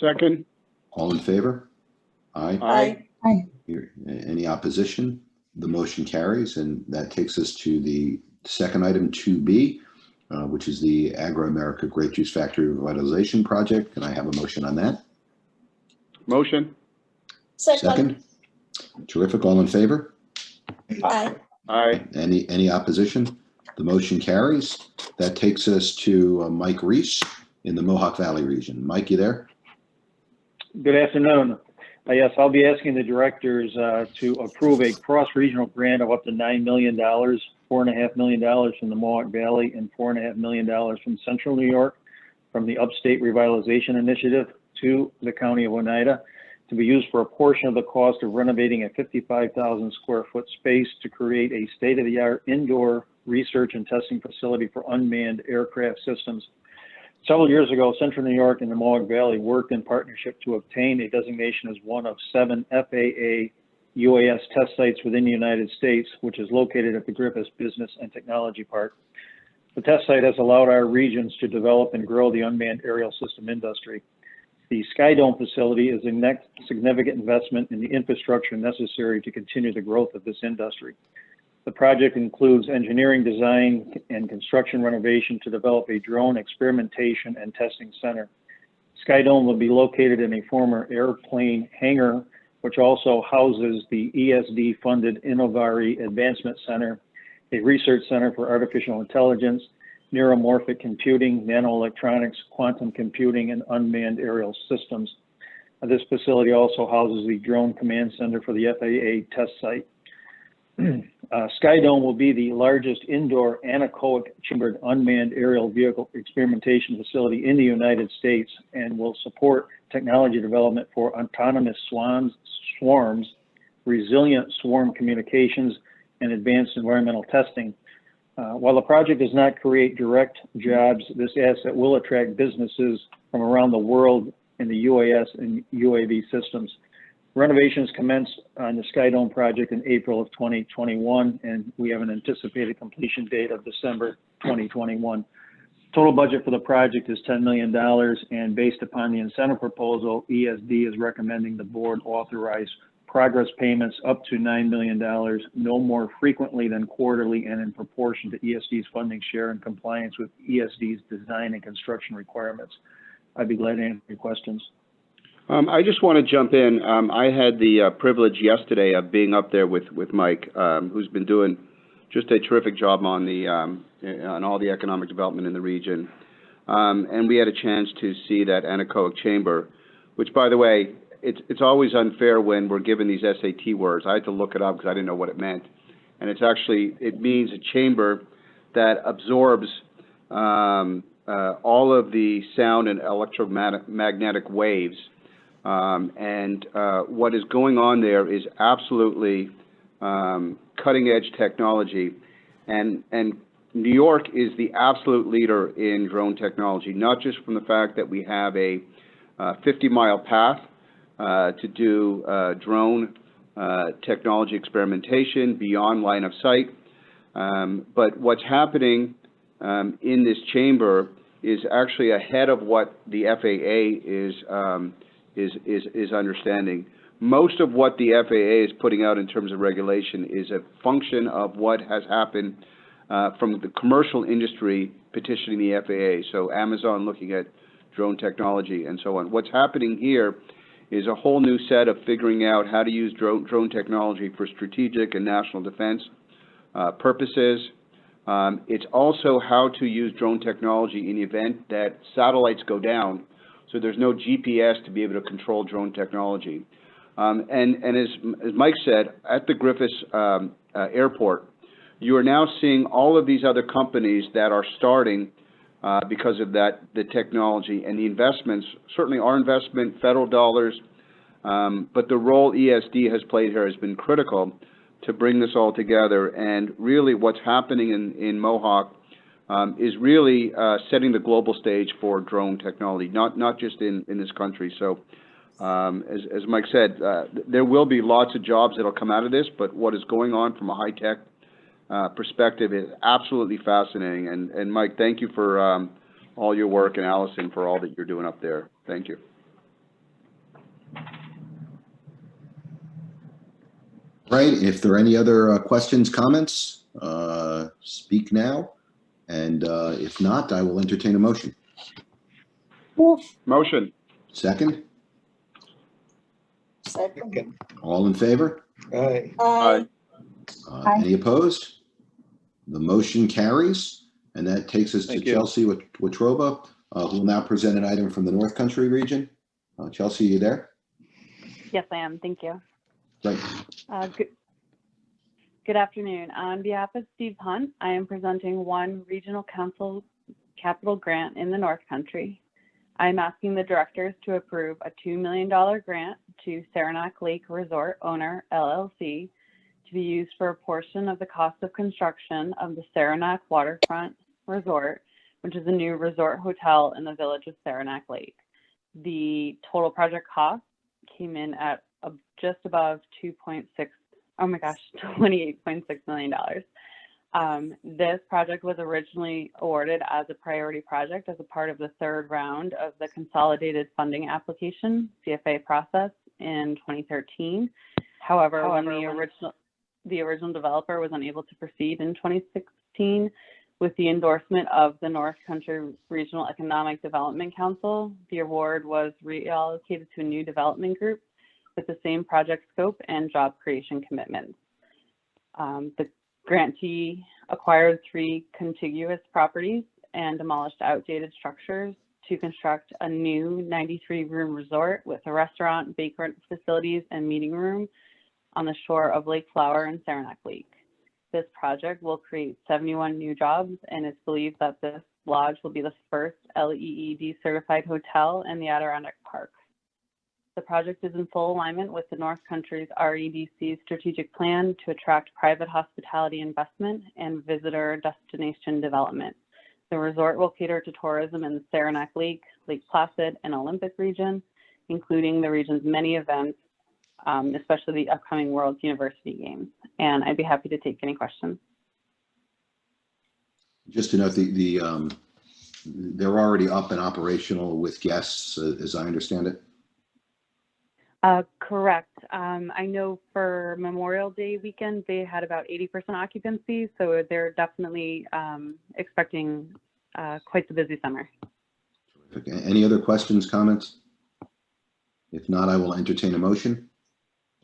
C: Second.
B: All in favor? Aye.
E: Aye.
D: Aye.
B: Any opposition? The motion carries, and that takes us to the second item, 2B, which is the Agro-America Grape Juice Factory Revitalization Project. Can I have a motion on that?
C: Motion.
E: Second.
B: Terrific. All in favor?
E: Aye.
C: Aye.
B: Any opposition? The motion carries. That takes us to Mike Reese in the Mohawk Valley region. Mike, you there?
M: Good afternoon. Yes, I'll be asking the directors to approve a cross-regional grant of up to $9 million, $4.5 million from the Mohawk Valley and $4.5 million from Central New York from the Upstate Revitalization Initiative to the County of Oneida to be used for a portion of the cost of renovating a 55,000 square foot space to create a state-of-the-art indoor research and testing facility for unmanned aircraft systems. Several years ago, Central New York and the Mohawk Valley worked in partnership to obtain a designation as one of 7 FAA UAS test sites within the United States, which is located at the Griffith Business and Technology Park. The test site has allowed our regions to develop and grow the unmanned aerial system industry. The Sky Dome facility is a next significant investment in the infrastructure necessary to continue the growth of this industry. The project includes engineering, design, and construction renovation to develop a drone experimentation and testing center. Sky Dome will be located in a former airplane hangar, which also houses the ESD-funded Innovari Advancement Center, a research center for artificial intelligence, neuromorphic computing, nanoelectronics, quantum computing, and unmanned aerial systems. This facility also houses the Drone Command Center for the FAA test site. Sky Dome will be the largest indoor anechoic chambered unmanned aerial vehicle experimentation facility in the United States and will support technology development for autonomous swarms, resilient swarm communications, and advanced environmental testing. While the project does not create direct jobs, this asset will attract businesses from around the world in the UAS and UAV systems. Renovations commenced on the Sky Dome project in April of 2021, and we have an anticipated completion date of December 2021. Total budget for the project is $10 million, and based upon the incentive proposal, ESD is recommending the board authorize progress payments up to $9 million, no more frequently than quarterly and in proportion to ESD's funding share in compliance with ESD's design and construction requirements. I'd be glad to answer your questions.
C: I just want to jump in. I had the privilege yesterday of being up there with Mike, who's been doing just a terrific job on all the economic development in the region. And we had a chance to see that anechoic chamber, which, by the way, it's always unfair when we're given these SAT words. I had to look it up because I didn't know what it meant. And it means a chamber that absorbs all of the sound and electromagnetic waves. What is going on there is absolutely cutting edge technology. And New York is the absolute leader in drone technology, not just from the fact that we have a 50-mile path to do drone technology experimentation beyond line of sight. But what's happening in this chamber is actually ahead of what the FAA is understanding. Most of what the FAA is putting out in terms of regulation is a function of what has happened from the commercial industry petitioning the FAA. So Amazon looking at drone technology and so on. What's happening here is a whole new set of figuring out how to use drone technology for strategic and national defense purposes. It's also how to use drone technology in the event that satellites go down, so there's no GPS to be able to control drone technology. And as Mike said, at the Griffiths Airport, you are now seeing all of these other companies that are starting because of the technology and the investments, certainly our investment, federal dollars, but the role ESD has played here has been critical to bring this all together. And really what's happening in Mohawk is really setting the global stage for drone technology, not just in this country. So as Mike said, there will be lots of jobs that will come out of this, but what is going on from a high-tech perspective is absolutely fascinating. And Mike, thank you for all your work, and Allison for all that you're doing up there. Thank you.
B: Right. If there are any other questions, comments, speak now. And if not, I will entertain a motion.
C: Motion.
B: Second?
E: Second.
B: All in favor?
H: Aye.
E: Aye.
B: Any opposed? The motion carries, and that takes us to
M: Thank you.
B: Chelsea Watroba, who will now present an item from the North Country region. Chelsea, are you there?
N: Yes, I am. Thank you.
B: Great.
N: Good afternoon. On behalf of Steve Hunt, I am presenting one regional council capital grant in the North Country. I'm asking the directors to approve a $2 million grant to Saranac Lake Resort Owner, LLC, to be used for a portion of the cost of construction of the Saranac Waterfront Resort, which is a new resort hotel in the village of Saranac Lake. The total project cost came in at just above $28.6 million. This project was originally awarded as a priority project as a part of the third round of the consolidated funding application CFA process in 2013. However, when the original developer was unable to proceed in 2016 with the endorsement of the North Country Regional Economic Development Council, the award was reallocated to a new development group with the same project scope and job creation commitments. The grantee acquired 3 contiguous properties and demolished outdated structures to construct a new 93-room resort with a restaurant, bakery facilities, and meeting room on the shore of Lake Flower and Saranac Lake. This project will create 71 new jobs, and it's believed that this lodge will be the first LEED certified hotel in the Adirondack Park. The project is in full alignment with the North Country's REDC strategic plan to attract private hospitality investment and visitor destination development. The resort will cater to tourism in the Saranac Lake, Lake Placid, and Olympic region, including the region's many events, especially the upcoming World University Games. And I'd be happy to take any questions.
B: Just to note, they're already up and operational with guests, as I understand it.
N: Correct. I know for Memorial Day weekend, they had about 80% occupancy, so they're definitely expecting quite the busy summer.
B: Terrific. Any other questions, comments? If not, I will entertain a motion.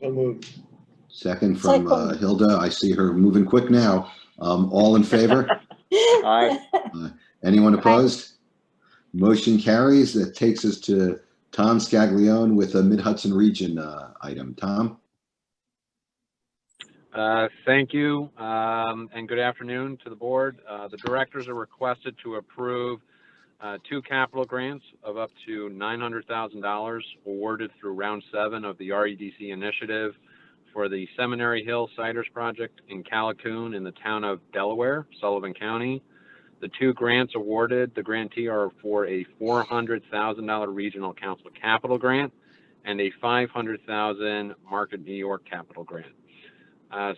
H: So moved.
B: Second from Hilda. I see her moving quick now. All in favor?
C: Aye.
B: Anyone opposed? Motion carries. That takes us to Tom Scaglione with a Mid-Hudson Region item. Tom?
O: Thank you, and good afternoon to the board. The directors are requested to approve 2 capital grants of up to $900,000 awarded through round 7 of the REDC initiative for the Seminary Hill Ciders Project in Callicoon in the town of Delaware, Sullivan County. The 2 grants awarded, the grantee are for a $400,000 regional council capital grant and a $500,000 Market New York capital grant.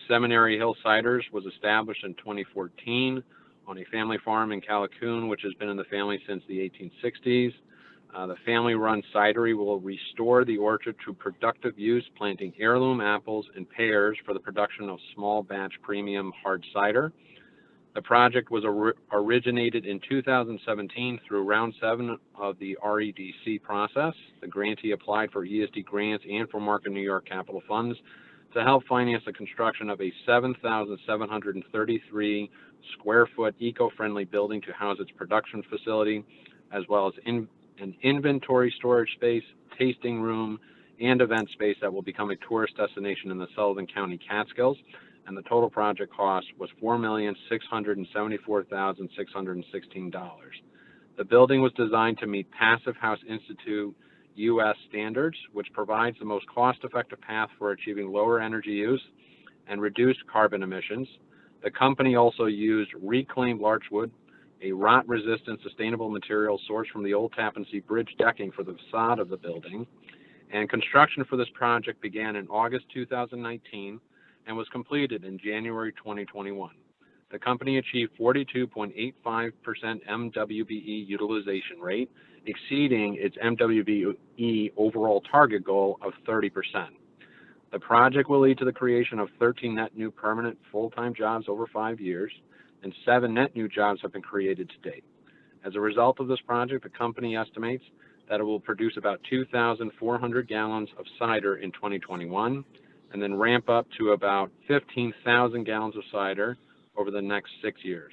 O: Seminary Hill Ciders was established in 2014 on a family farm in Callicoon, which has been in the family since the 1860s. The family-run cidery will restore the orchard to productive use, planting heirloom apples and pears for the production of small batch premium hard cider. The project was originated in 2017 through round 7 of the REDC process. The grantee applied for ESD grants and for Market New York capital funds to help finance the construction of a 7,733 square foot eco-friendly building to house its production facility, as well as an inventory storage space, tasting room, and event space that will become a tourist destination in the Sullivan County Catskills. And the total project cost was $4,674,616. The building was designed to meet Passive House Institute U.S. standards, which provides the most cost-effective path for achieving lower energy use and reduced carbon emissions. The company also used reclaimed larchwood, a rot-resistant sustainable material sourced from the old Tappan Zee Bridge decking for the facade of the building. And construction for this project began in August 2019 and was completed in January 2021. The company achieved 42.85% MWBE utilization rate, exceeding its MWBE overall target goal of 30%. The project will lead to the creation of 13 net new permanent full-time jobs over 5 years, and 7 net new jobs have been created to date. As a result of this project, the company estimates that it will produce about 2,400 gallons of cider in 2021, and then ramp up to about 15,000 gallons of cider over the next 6 years.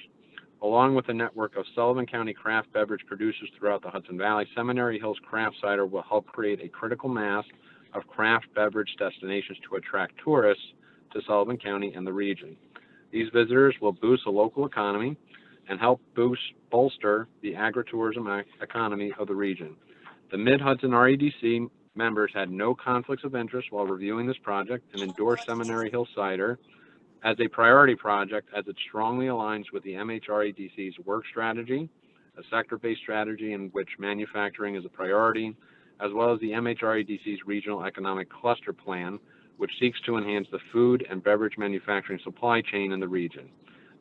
O: Along with a network of Sullivan County craft beverage producers throughout the Hudson Valley, Seminary Hills Craft Cider will help create a critical mass of craft beverage destinations to attract tourists to Sullivan County and the region. These visitors will boost the local economy and help bolster the agritourism economy of the region. The Mid-Hudson REDC members had no conflicts of interest while reviewing this project and endorsed Seminary Hill Cider as a priority project, as it strongly aligns with the MHREDC's work strategy, a sector-based strategy in which manufacturing is a priority, as well as the MHREDC's regional economic cluster plan, which seeks to enhance the food and beverage manufacturing supply chain in the region.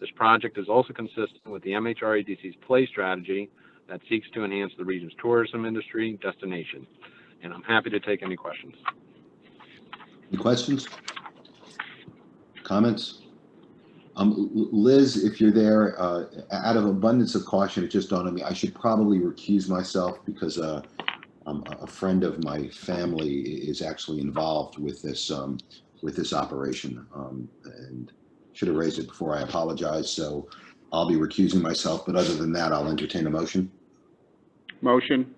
O: This project is also consistent with the MHREDC's play strategy that seeks to enhance the region's tourism industry destination. And I'm happy to take any questions.
B: Any questions? Comments? Liz, if you're there, out of abundance of caution, it just dawned on me, I should probably recuse myself because a friend of my family is actually involved with this operation, and should have raised it before. I apologize. So I'll be recusing myself, but other than that, I'll entertain a motion.
C: Motion.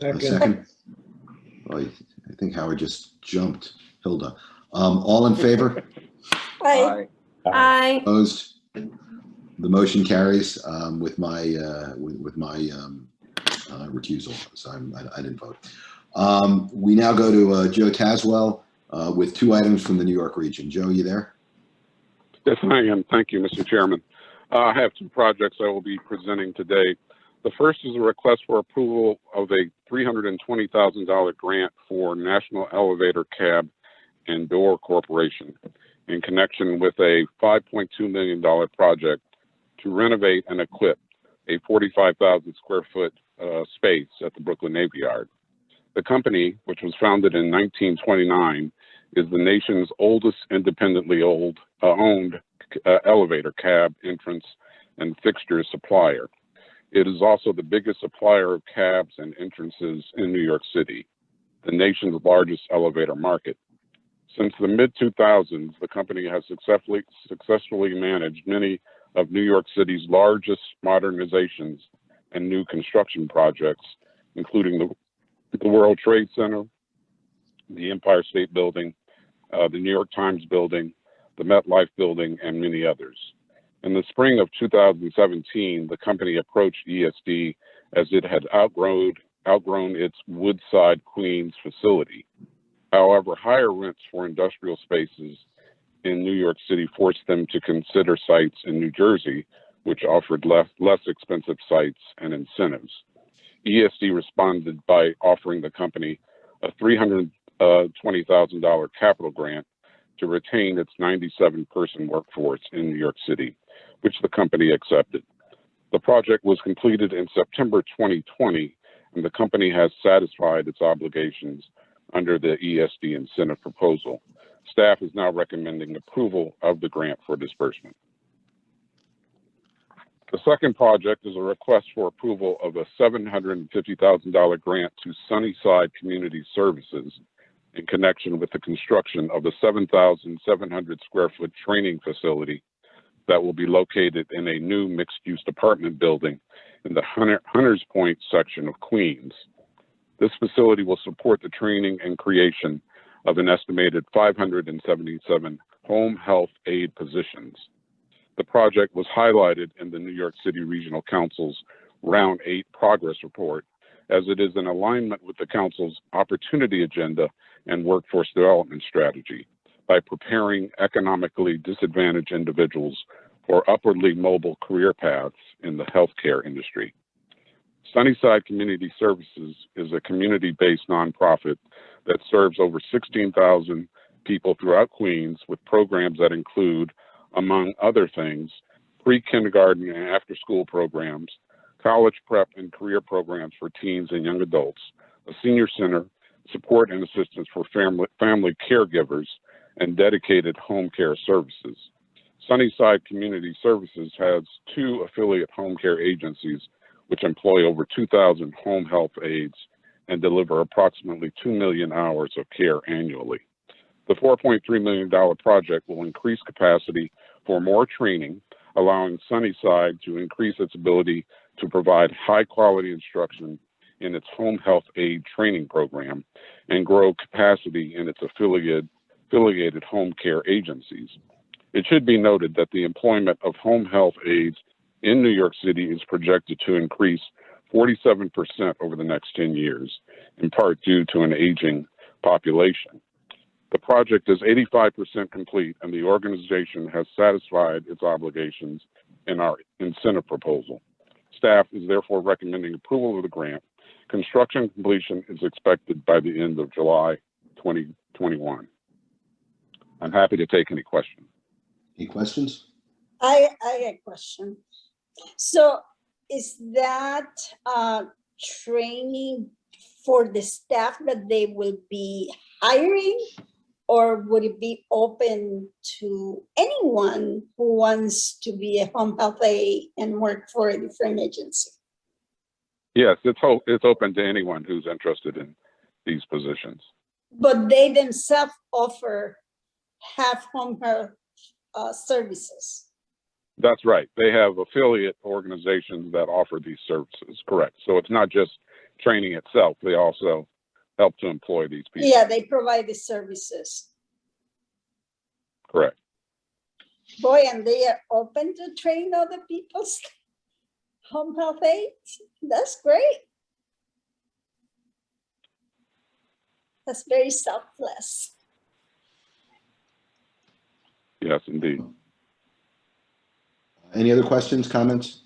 B: A second. Well, I think Howard just jumped. Hilda. All in favor?
E: Aye. Aye.
B: Opposed? The motion carries with my recusal. So I didn't vote. We now go to Joe Taswell with 2 items from the New York region. Joe, you there?
P: Yes, I am. Thank you, Mr. Chairman. I have 2 projects I will be presenting today. The first is a request for approval of a $320,000 grant for National Elevator Cab and Door Corporation in connection with a $5.2 million project to renovate and equip a 45,000 square foot space at the Brooklyn Navy Yard. The company, which was founded in 1929, is the nation's oldest independently owned elevator cab, entrance, and fixture supplier. It is also the biggest supplier of cabs and entrances in New York City, the nation's largest elevator market. Since the mid-2000s, the company has successfully managed many of New York City's largest modernizations and new construction projects, including the World Trade Center, the Empire State Building, the New York Times Building, the MetLife Building, and many others. In the spring of 2017, the company approached ESD as it had outgrown its Woodside, Queens facility. However, higher rents for industrial spaces in New York City forced them to consider sites in New Jersey, which offered less expensive sites and incentives. ESD responded by offering the company a $320,000 capital grant to retain its 97-person workforce in New York City, which the company accepted. The project was completed in September 2020, and the company has satisfied its obligations under the ESD incentive proposal. Staff is now recommending approval of the grant for disbursement. The second project is a request for approval of a $750,000 grant to Sunnyside Community Services in connection with the construction of a 7,700 square foot training facility that will be located in a new mixed-use apartment building in the Hunters Point section of Queens. This facility will support the training and creation of an estimated 577 home health aide positions. The project was highlighted in the New York City Regional Council's Round 8 Progress Report, as it is in alignment with the Council's opportunity agenda and workforce development strategy by preparing economically disadvantaged individuals for upwardly mobile career paths in the healthcare industry. Sunnyside Community Services is a community-based nonprofit that serves over 16,000 people throughout Queens with programs that include, among other things, pre-kindergarten and after-school programs, college prep and career programs for teens and young adults, a senior center, support and assistance for family caregivers, and dedicated home care services. Sunnyside Community Services has 2 affiliate home care agencies which employ over 2,000 home health aides and deliver approximately 2 million hours of care annually. The $4.3 million project will increase capacity for more training, allowing Sunnyside to increase its ability to provide high-quality instruction in its home health aide training program and grow capacity in its affiliated home care agencies. It should be noted that the employment of home health aides in New York City is projected to increase 47% over the next 10 years, in part due to an aging population. The project is 85% complete, and the organization has satisfied its obligations in our incentive proposal. Staff is therefore recommending approval of the grant. Construction completion is expected by the end of July 2021. I'm happy to take any questions.
B: Any questions?
E: I have a question. So is that training for the staff that they will be hiring, or would it be open to anyone who wants to be a home health aide and work for a different agency?
P: Yes, it's open to anyone who's interested in these positions.
E: But they themselves have home health services.
P: That's right. They have affiliate organizations that offer these services, correct. So it's not just training itself. They also help to employ these people.
E: Yeah, they provide the services.
P: Correct.
E: Boy, and they are open to train other people's home health aides. That's great. That's very selfless.
P: Yes, indeed.
B: Any other questions, comments?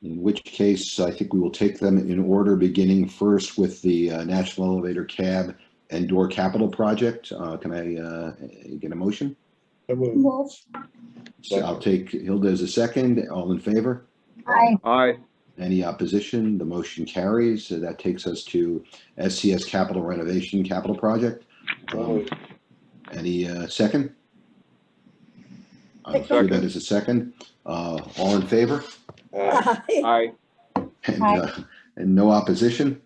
B: In which case, I think we will take them in order, beginning first with the National Elevator Cab and Door Capital Project. Can I get a motion?
E: Move.
B: So I'll take Hilda as a second. All in favor?
D: Aye.
C: Aye.
B: Any opposition? The motion carries. So that takes us to SCS Capital Renovation Capital Project. Any second? I'll do that as a second. All in favor?
C: Aye.
B: And no opposition.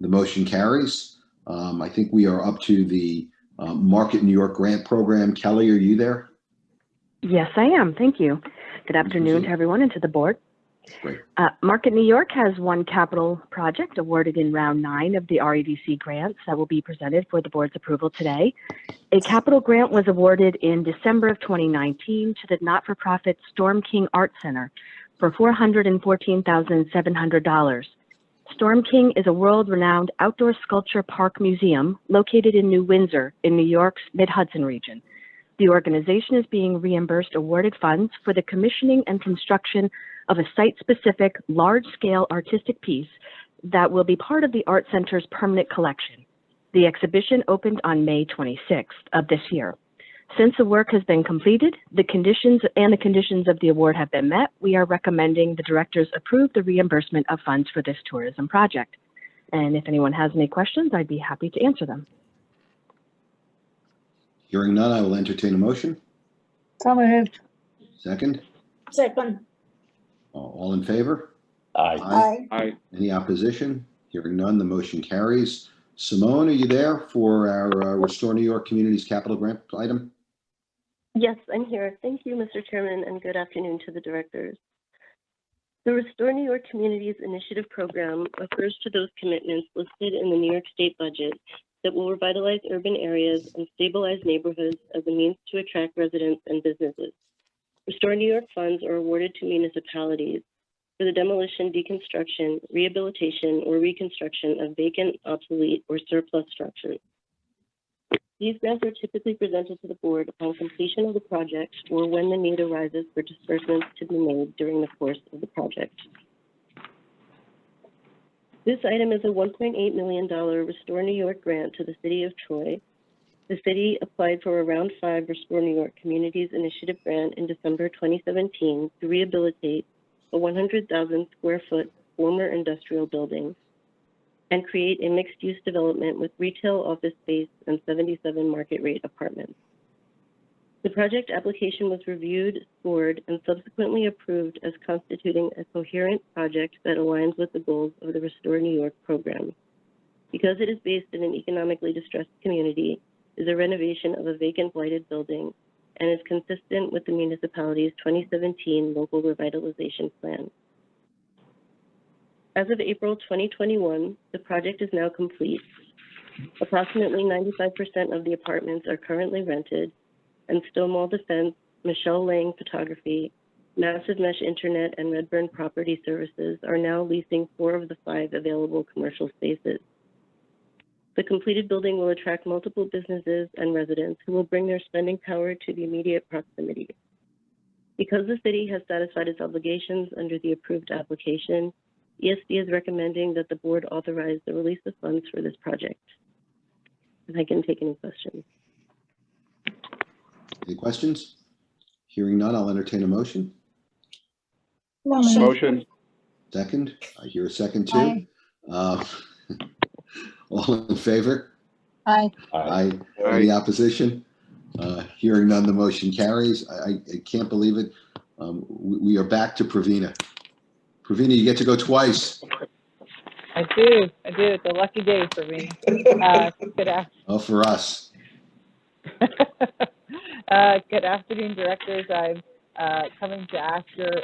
B: The motion carries. I think we are up to the Market New York Grant Program. Kelly, are you there?
Q: Yes, I am. Thank you. Good afternoon to everyone and to the board.
B: Great.
Q: Market New York has one capital project awarded in round 9 of the REDC grants that will be presented for the board's approval today. A capital grant was awarded in December of 2019 to the not-for-profit Storm King Art Center for $414,700. Storm King is a world-renowned outdoor sculpture park museum located in New Windsor in New York's Mid-Hudson region. The organization is being reimbursed awarded funds for the commissioning and construction of a site-specific, large-scale artistic piece that will be part of the Art Center's permanent collection. The exhibition opened on May 26th of this year. Since the work has been completed, the conditions of the award have been met, we are recommending the directors approve the reimbursement of funds for this tourism project. And if anyone has any questions, I'd be happy to answer them.
B: Hearing none, I will entertain a motion.
A: So moved.
B: Second,
E: Second.
B: all in favor?
H: Aye.
E: Aye.
B: Any opposition? Hearing none, the motion carries. Simone, are you there for our Restore New York Communities Capital Grant item?
R: Yes, I'm here. Thank you, Mr. Chairman, and good afternoon to the directors. The Restore New York Communities Initiative Program refers to those commitments listed in the New York State budget that will revitalize urban areas and stabilize neighborhoods as a means to attract residents and businesses. Restore New York funds are awarded to municipalities for the demolition, deconstruction, rehabilitation, or reconstruction of vacant, obsolete, or surplus structures. These grants are typically presented to the board upon completion of the project or when the need arises for disbursements to be made during the course of the project. This item is a $1.8 million Restore New York grant to the City of Troy. The city applied for a Round 5 Restore New York Communities Initiative grant in December 2017 to rehabilitate a 100,000 square foot former industrial building and create a mixed-use development with retail office space and 77 market rate apartments. The project application was reviewed, scored, and subsequently approved as constituting a coherent project that aligns with the goals of the Restore New York program. Because it is based in an economically distressed community, it is a renovation of a vacant blighted building and is consistent with the municipality's 2017 local revitalization plan. As of April 2021, the project is now complete. Approximately 95% of the apartments are currently rented, and Stonewall Defense, Michelle Lang Photography, Massive Mesh Internet, and Redburn Property Services are now leasing 4 of the 5 available commercial spaces. The completed building will attract multiple businesses and residents who will bring their spending power to the immediate proximity. Because the city has satisfied its obligations under the approved application, ESD is recommending that the board authorize the release of funds for this project. And I can take any questions.
B: Any questions? Hearing none, I'll entertain a motion.
C: Motion.
B: Second, I hear a second too. All in favor?
D: Aye.
B: Aye. Any opposition? Hearing none, the motion carries. I can't believe it. We are back to Pravina. Pravina, you get to go twice.
J: I do. It's a lucky day for me.
B: Oh, for us.
J: Good afternoon, directors. I'm coming to ask your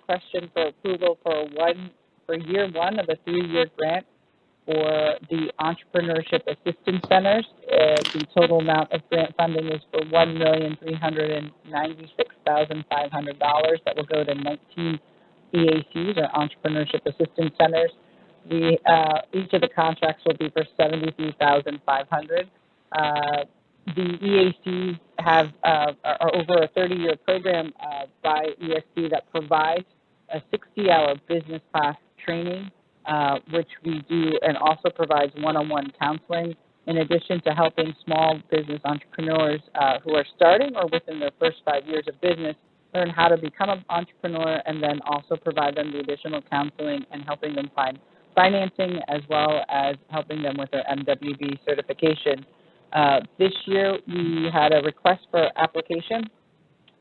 J: question for approval for year one of a 3-year grant for the Entrepreneurship Assistance Centers. The total amount of grant funding is for $1,396,500 that will go to 19 EACs, or Entrepreneurship Assistance Centers. Each of the contracts will be for $73,500. The EACs are over a 30-year program by ESD that provides a 60-hour business class training, which we do, and also provides one-on-one counseling, in addition to helping small business entrepreneurs who are starting or within their first 5 years of business learn how to become an entrepreneur, and then also provide them the additional counseling and helping them find financing, as well as helping them with their MWB certification. This year, we had a request for application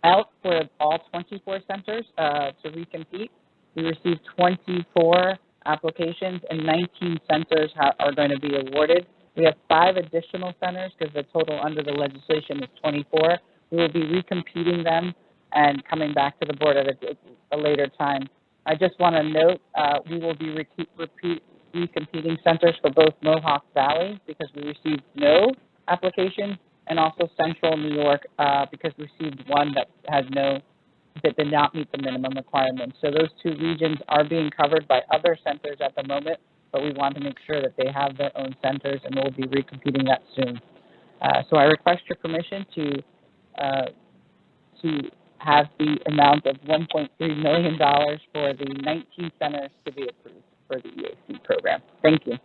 J: out for all 24 centers to recompete. We received 24 applications, and 19 centers are going to be awarded. We have 5 additional centers because the total under the legislation is 24. We will be recompeting them and coming back to the board at a later time. I just want to note we will be recompeting centers for both Mohawk Valley, because we received no application, and also Central New York because we received one that has no that did not meet the minimum requirements. So those two regions are being covered by other centers at the moment, but we want to make sure that they have their own centers, and we'll be recompeting that soon. So I request your permission to have the amount of $1.3 million for the 19 centers to be approved for the EAC program. Thank you.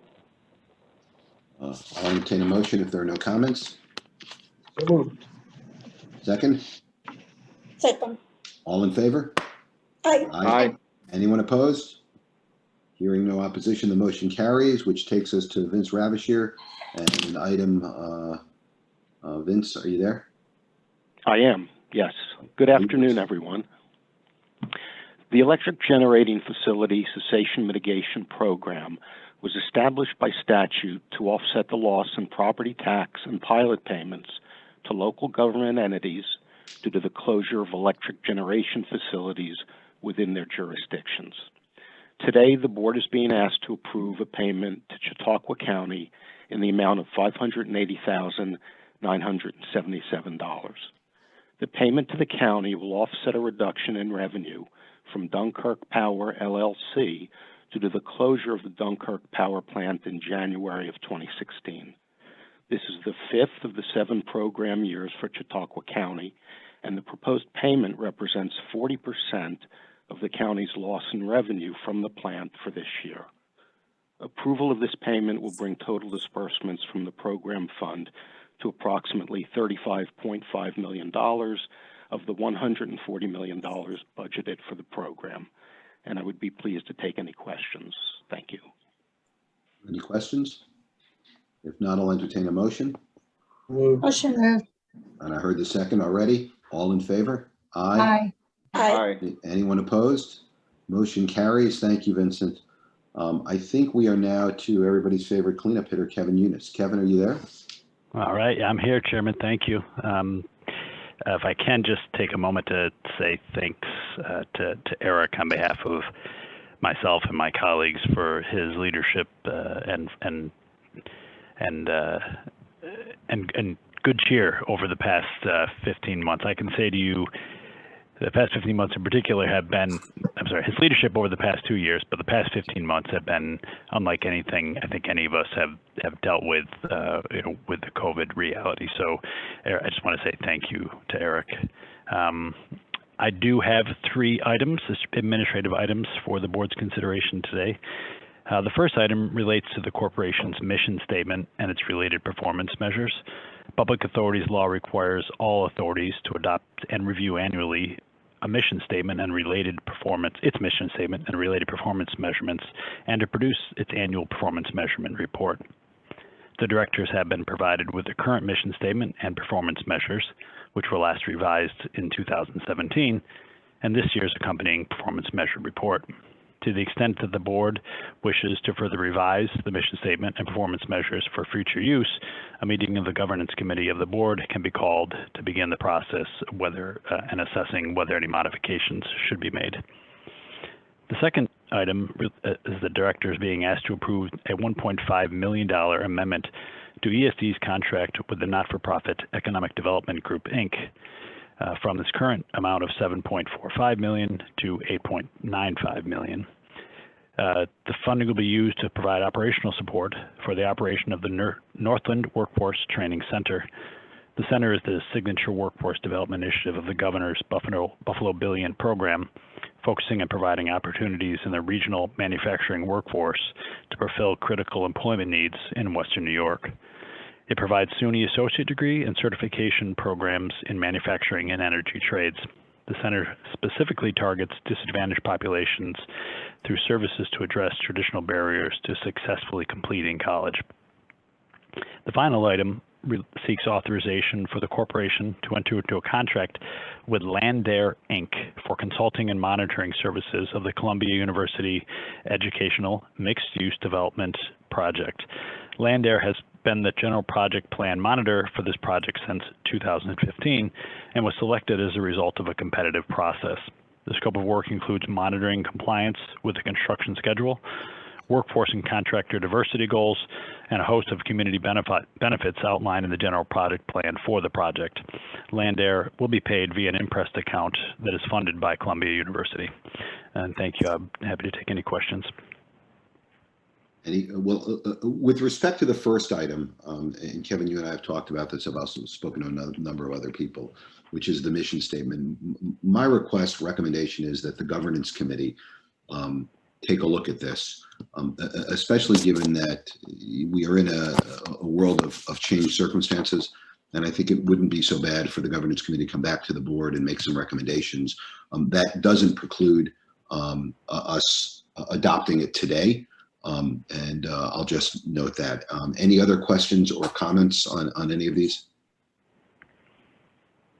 B: I'll entertain a motion if there are no comments.
M: So moved.
B: Second,
E: Second.
B: all in favor?
E: Aye.
C: Aye.
B: Anyone opposed? Hearing no opposition, the motion carries, which takes us to Vince Ravishir and an item. Vince, are you there?
S: I am, yes. Good afternoon, everyone. The Electric Generating Facility Cessation Mitigation Program was established by statute to offset the loss in property tax and pilot payments to local government entities due to the closure of electric generation facilities within their jurisdictions. Today, the board is being asked to approve a payment to Chautauqua County in the amount of $580,977. The payment to the county will offset a reduction in revenue from Dunkirk Power LLC due to the closure of the Dunkirk Power Plant in January of 2016. This is the 5th of the 7 program years for Chautauqua County, and the proposed payment represents 40% of the county's loss in revenue from the plant for this year. Approval of this payment will bring total disbursements from the program fund to approximately $35.5 million of the $140 million budgeted for the program. And I would be pleased to take any questions. Thank you.
B: Any questions? If not, I'll entertain a motion.
E: Motion moved.
B: And I heard the second already. All in favor? Aye.
E: Aye.
B: Anyone opposed? Motion carries. Thank you, Vincent. I think we are now to everybody's favorite cleanup hitter, Kevin Eunice. Kevin, are you there?
T: All right, I'm here, Chairman. Thank you. If I can just take a moment to say thanks to Eric on behalf of myself and my colleagues for his leadership and good cheer over the past 15 months. I can say to you, the past 15 months in particular have been, his leadership over the past 2 years, but the past 15 months have been unlike anything I think any of us have dealt with, with the COVID reality. So I just want to say thank you to Eric. I do have 3 items, administrative items for the board's consideration today. The first item relates to the corporation's mission statement and its related performance measures. Public authorities law requires all authorities to adopt and review annually a mission statement and related its mission statement and related performance measurements, and to produce its annual performance measurement report. The directors have been provided with the current mission statement and performance measures, which were last revised in 2017, and this year's accompanying performance measure report. To the extent that the board wishes to further revise the mission statement and performance measures for future use, a meeting of the governance committee of the board can be called to begin the process and assessing whether any modifications should be made. The second item is the directors being asked to approve a $1.5 million amendment to ESD's contract with the not-for-profit Economic Development Group, Inc., from this current amount of $7.45 million to $8.95 million. The funding will be used to provide operational support for the operation of the Northland Workforce Training Center. The center is the signature workforce development initiative of the governor's Buffalo Billion program, focusing on providing opportunities in the regional manufacturing workforce to fulfill critical employment needs in Western New York. It provides SUNY associate degree and certification programs in manufacturing and energy trades. The center specifically targets disadvantaged populations through services to address traditional barriers to successfully completing college. The final item seeks authorization for the corporation to enter into a contract with Landair, Inc. for consulting and monitoring services of the Columbia University Educational Mixed-Use Development Project. Landair has been the general project plan monitor for this project since 2015 and was selected as a result of a competitive process. The scope of work includes monitoring compliance with the construction schedule, workforce and contractor diversity goals, and a host of community benefits outlined in the general project plan for the project. Land Air will be paid via an impressed account that is funded by Columbia University. And thank you. I'm happy to take any questions.
B: With respect to the first item, and Kevin, you and I have talked about this, I've also spoken to a number of other people, which is the mission statement. My recommendation is that the governance committee take a look at this, especially given that we are in a world of changed circumstances. And I think it wouldn't be so bad for the governance committee to come back to the board and make some recommendations. That doesn't preclude us adopting it today. And I'll just note that. Any other questions or comments on any of these?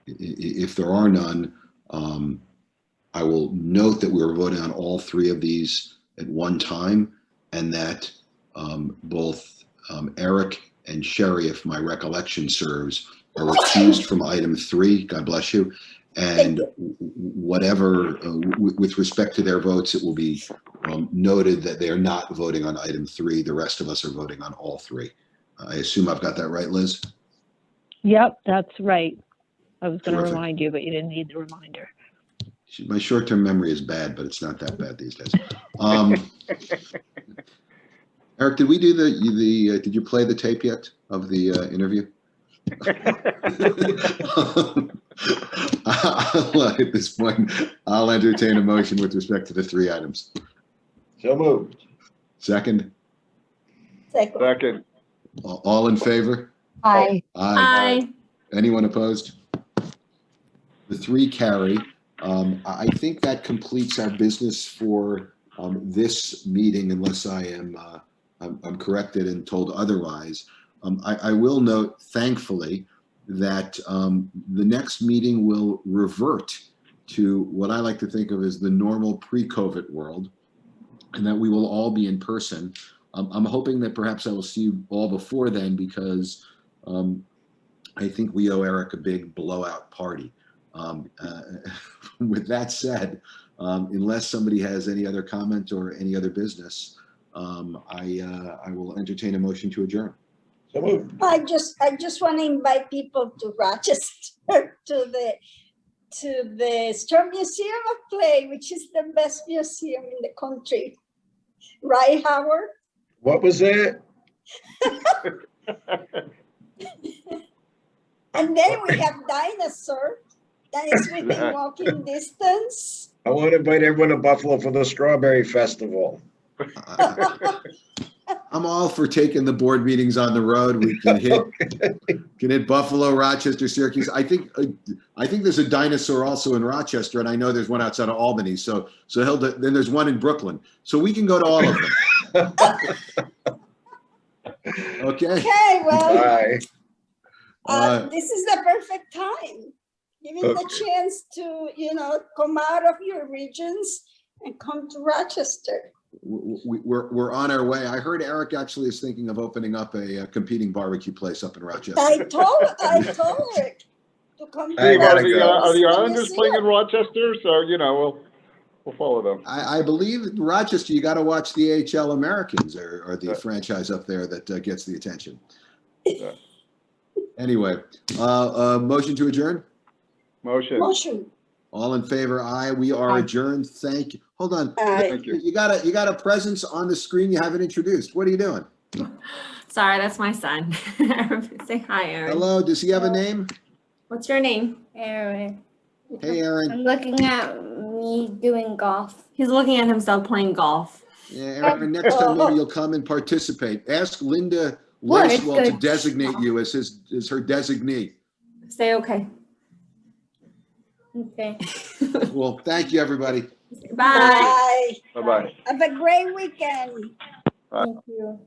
B: If there are none, I will note that we were voting on all three of these at one time, and that both Eric and Sherry, if my recollection serves, are recused from item 3. God bless you. And whatever, with respect to their votes, it will be noted that they are not voting on item 3. The rest of us are voting on all 3. I assume I've got that right, Liz?
U: Yep, that's right. I was going to
B: Terrific.
U: remind you, but you didn't need the reminder.
B: My short-term memory is bad, but it's not that bad these days. Eric, did we do did you play the tape yet of the interview? At this point, I'll entertain a motion with respect to the 3 items.
H: So moved.
B: Second?
C: Second.
B: All in favor?
D: Aye.
B: Aye. Anyone opposed? The 3 carry. I think that completes our business for this meeting, unless I'm corrected and told otherwise. I will note, thankfully, that the next meeting will revert to what I like to think of as the normal pre-COVID world, and that we will all be in person. I'm hoping that perhaps I will see you all before then, because I think we owe Eric a big blowout party. With that said, unless somebody has any other comment or any other business, I will entertain a motion to adjourn.
H: So moved.
E: I just want to invite people to Rochester to the Storm Museum of Play, which is the best museum in the country. Right, Howard?
H: What was that?
E: And then we have dinosaur that is within walking distance.
H: I want to invite everyone to Buffalo for the Strawberry Festival.
B: I'm all for taking the board meetings on the road. We can hit Buffalo, Rochester, Syracuse. I think there's a dinosaur also in Rochester, and I know there's one outside of Albany. So then there's one in Brooklyn. So we can go to all of them. Okay.
E: Okay, well,
H: Bye.
E: this is the perfect time. Give it the chance to, come out of your regions and come to Rochester.
B: We're on our way. I heard Eric actually is thinking of opening up a competing barbecue place up in Rochester.
E: I told Rick to come.
C: Steve, are the Islanders playing in Rochester? So we'll follow them.
B: I believe in Rochester, you got to watch the AHL Americans or the franchise up there that gets the attention.
C: Yeah.
B: Anyway, motion to adjourn.
E: Motion.
B: All in favor? Aye. We are adjourned. Thank you. Hold on.
C: Thank you.
B: You got a presence on the screen you haven't introduced. What are you doing?
V: Sorry, that's my son. Say hi, Aaron.
B: Hello. Does he have a name?
V: What's your name?
W: Aaron.
B: Hey, Aaron.
W: I'm looking at me doing golf.
V: He's looking at himself playing golf.
B: Yeah, Aaron. Next time maybe you'll come and participate. Ask Linda Lacewell to designate you as her designee.
V: Say okay.
W: Okay.
B: Well, thank you, everybody.
V: Bye.
C: Bye-bye.
E: Have a great weekend.
C: Bye.
W: Thank you.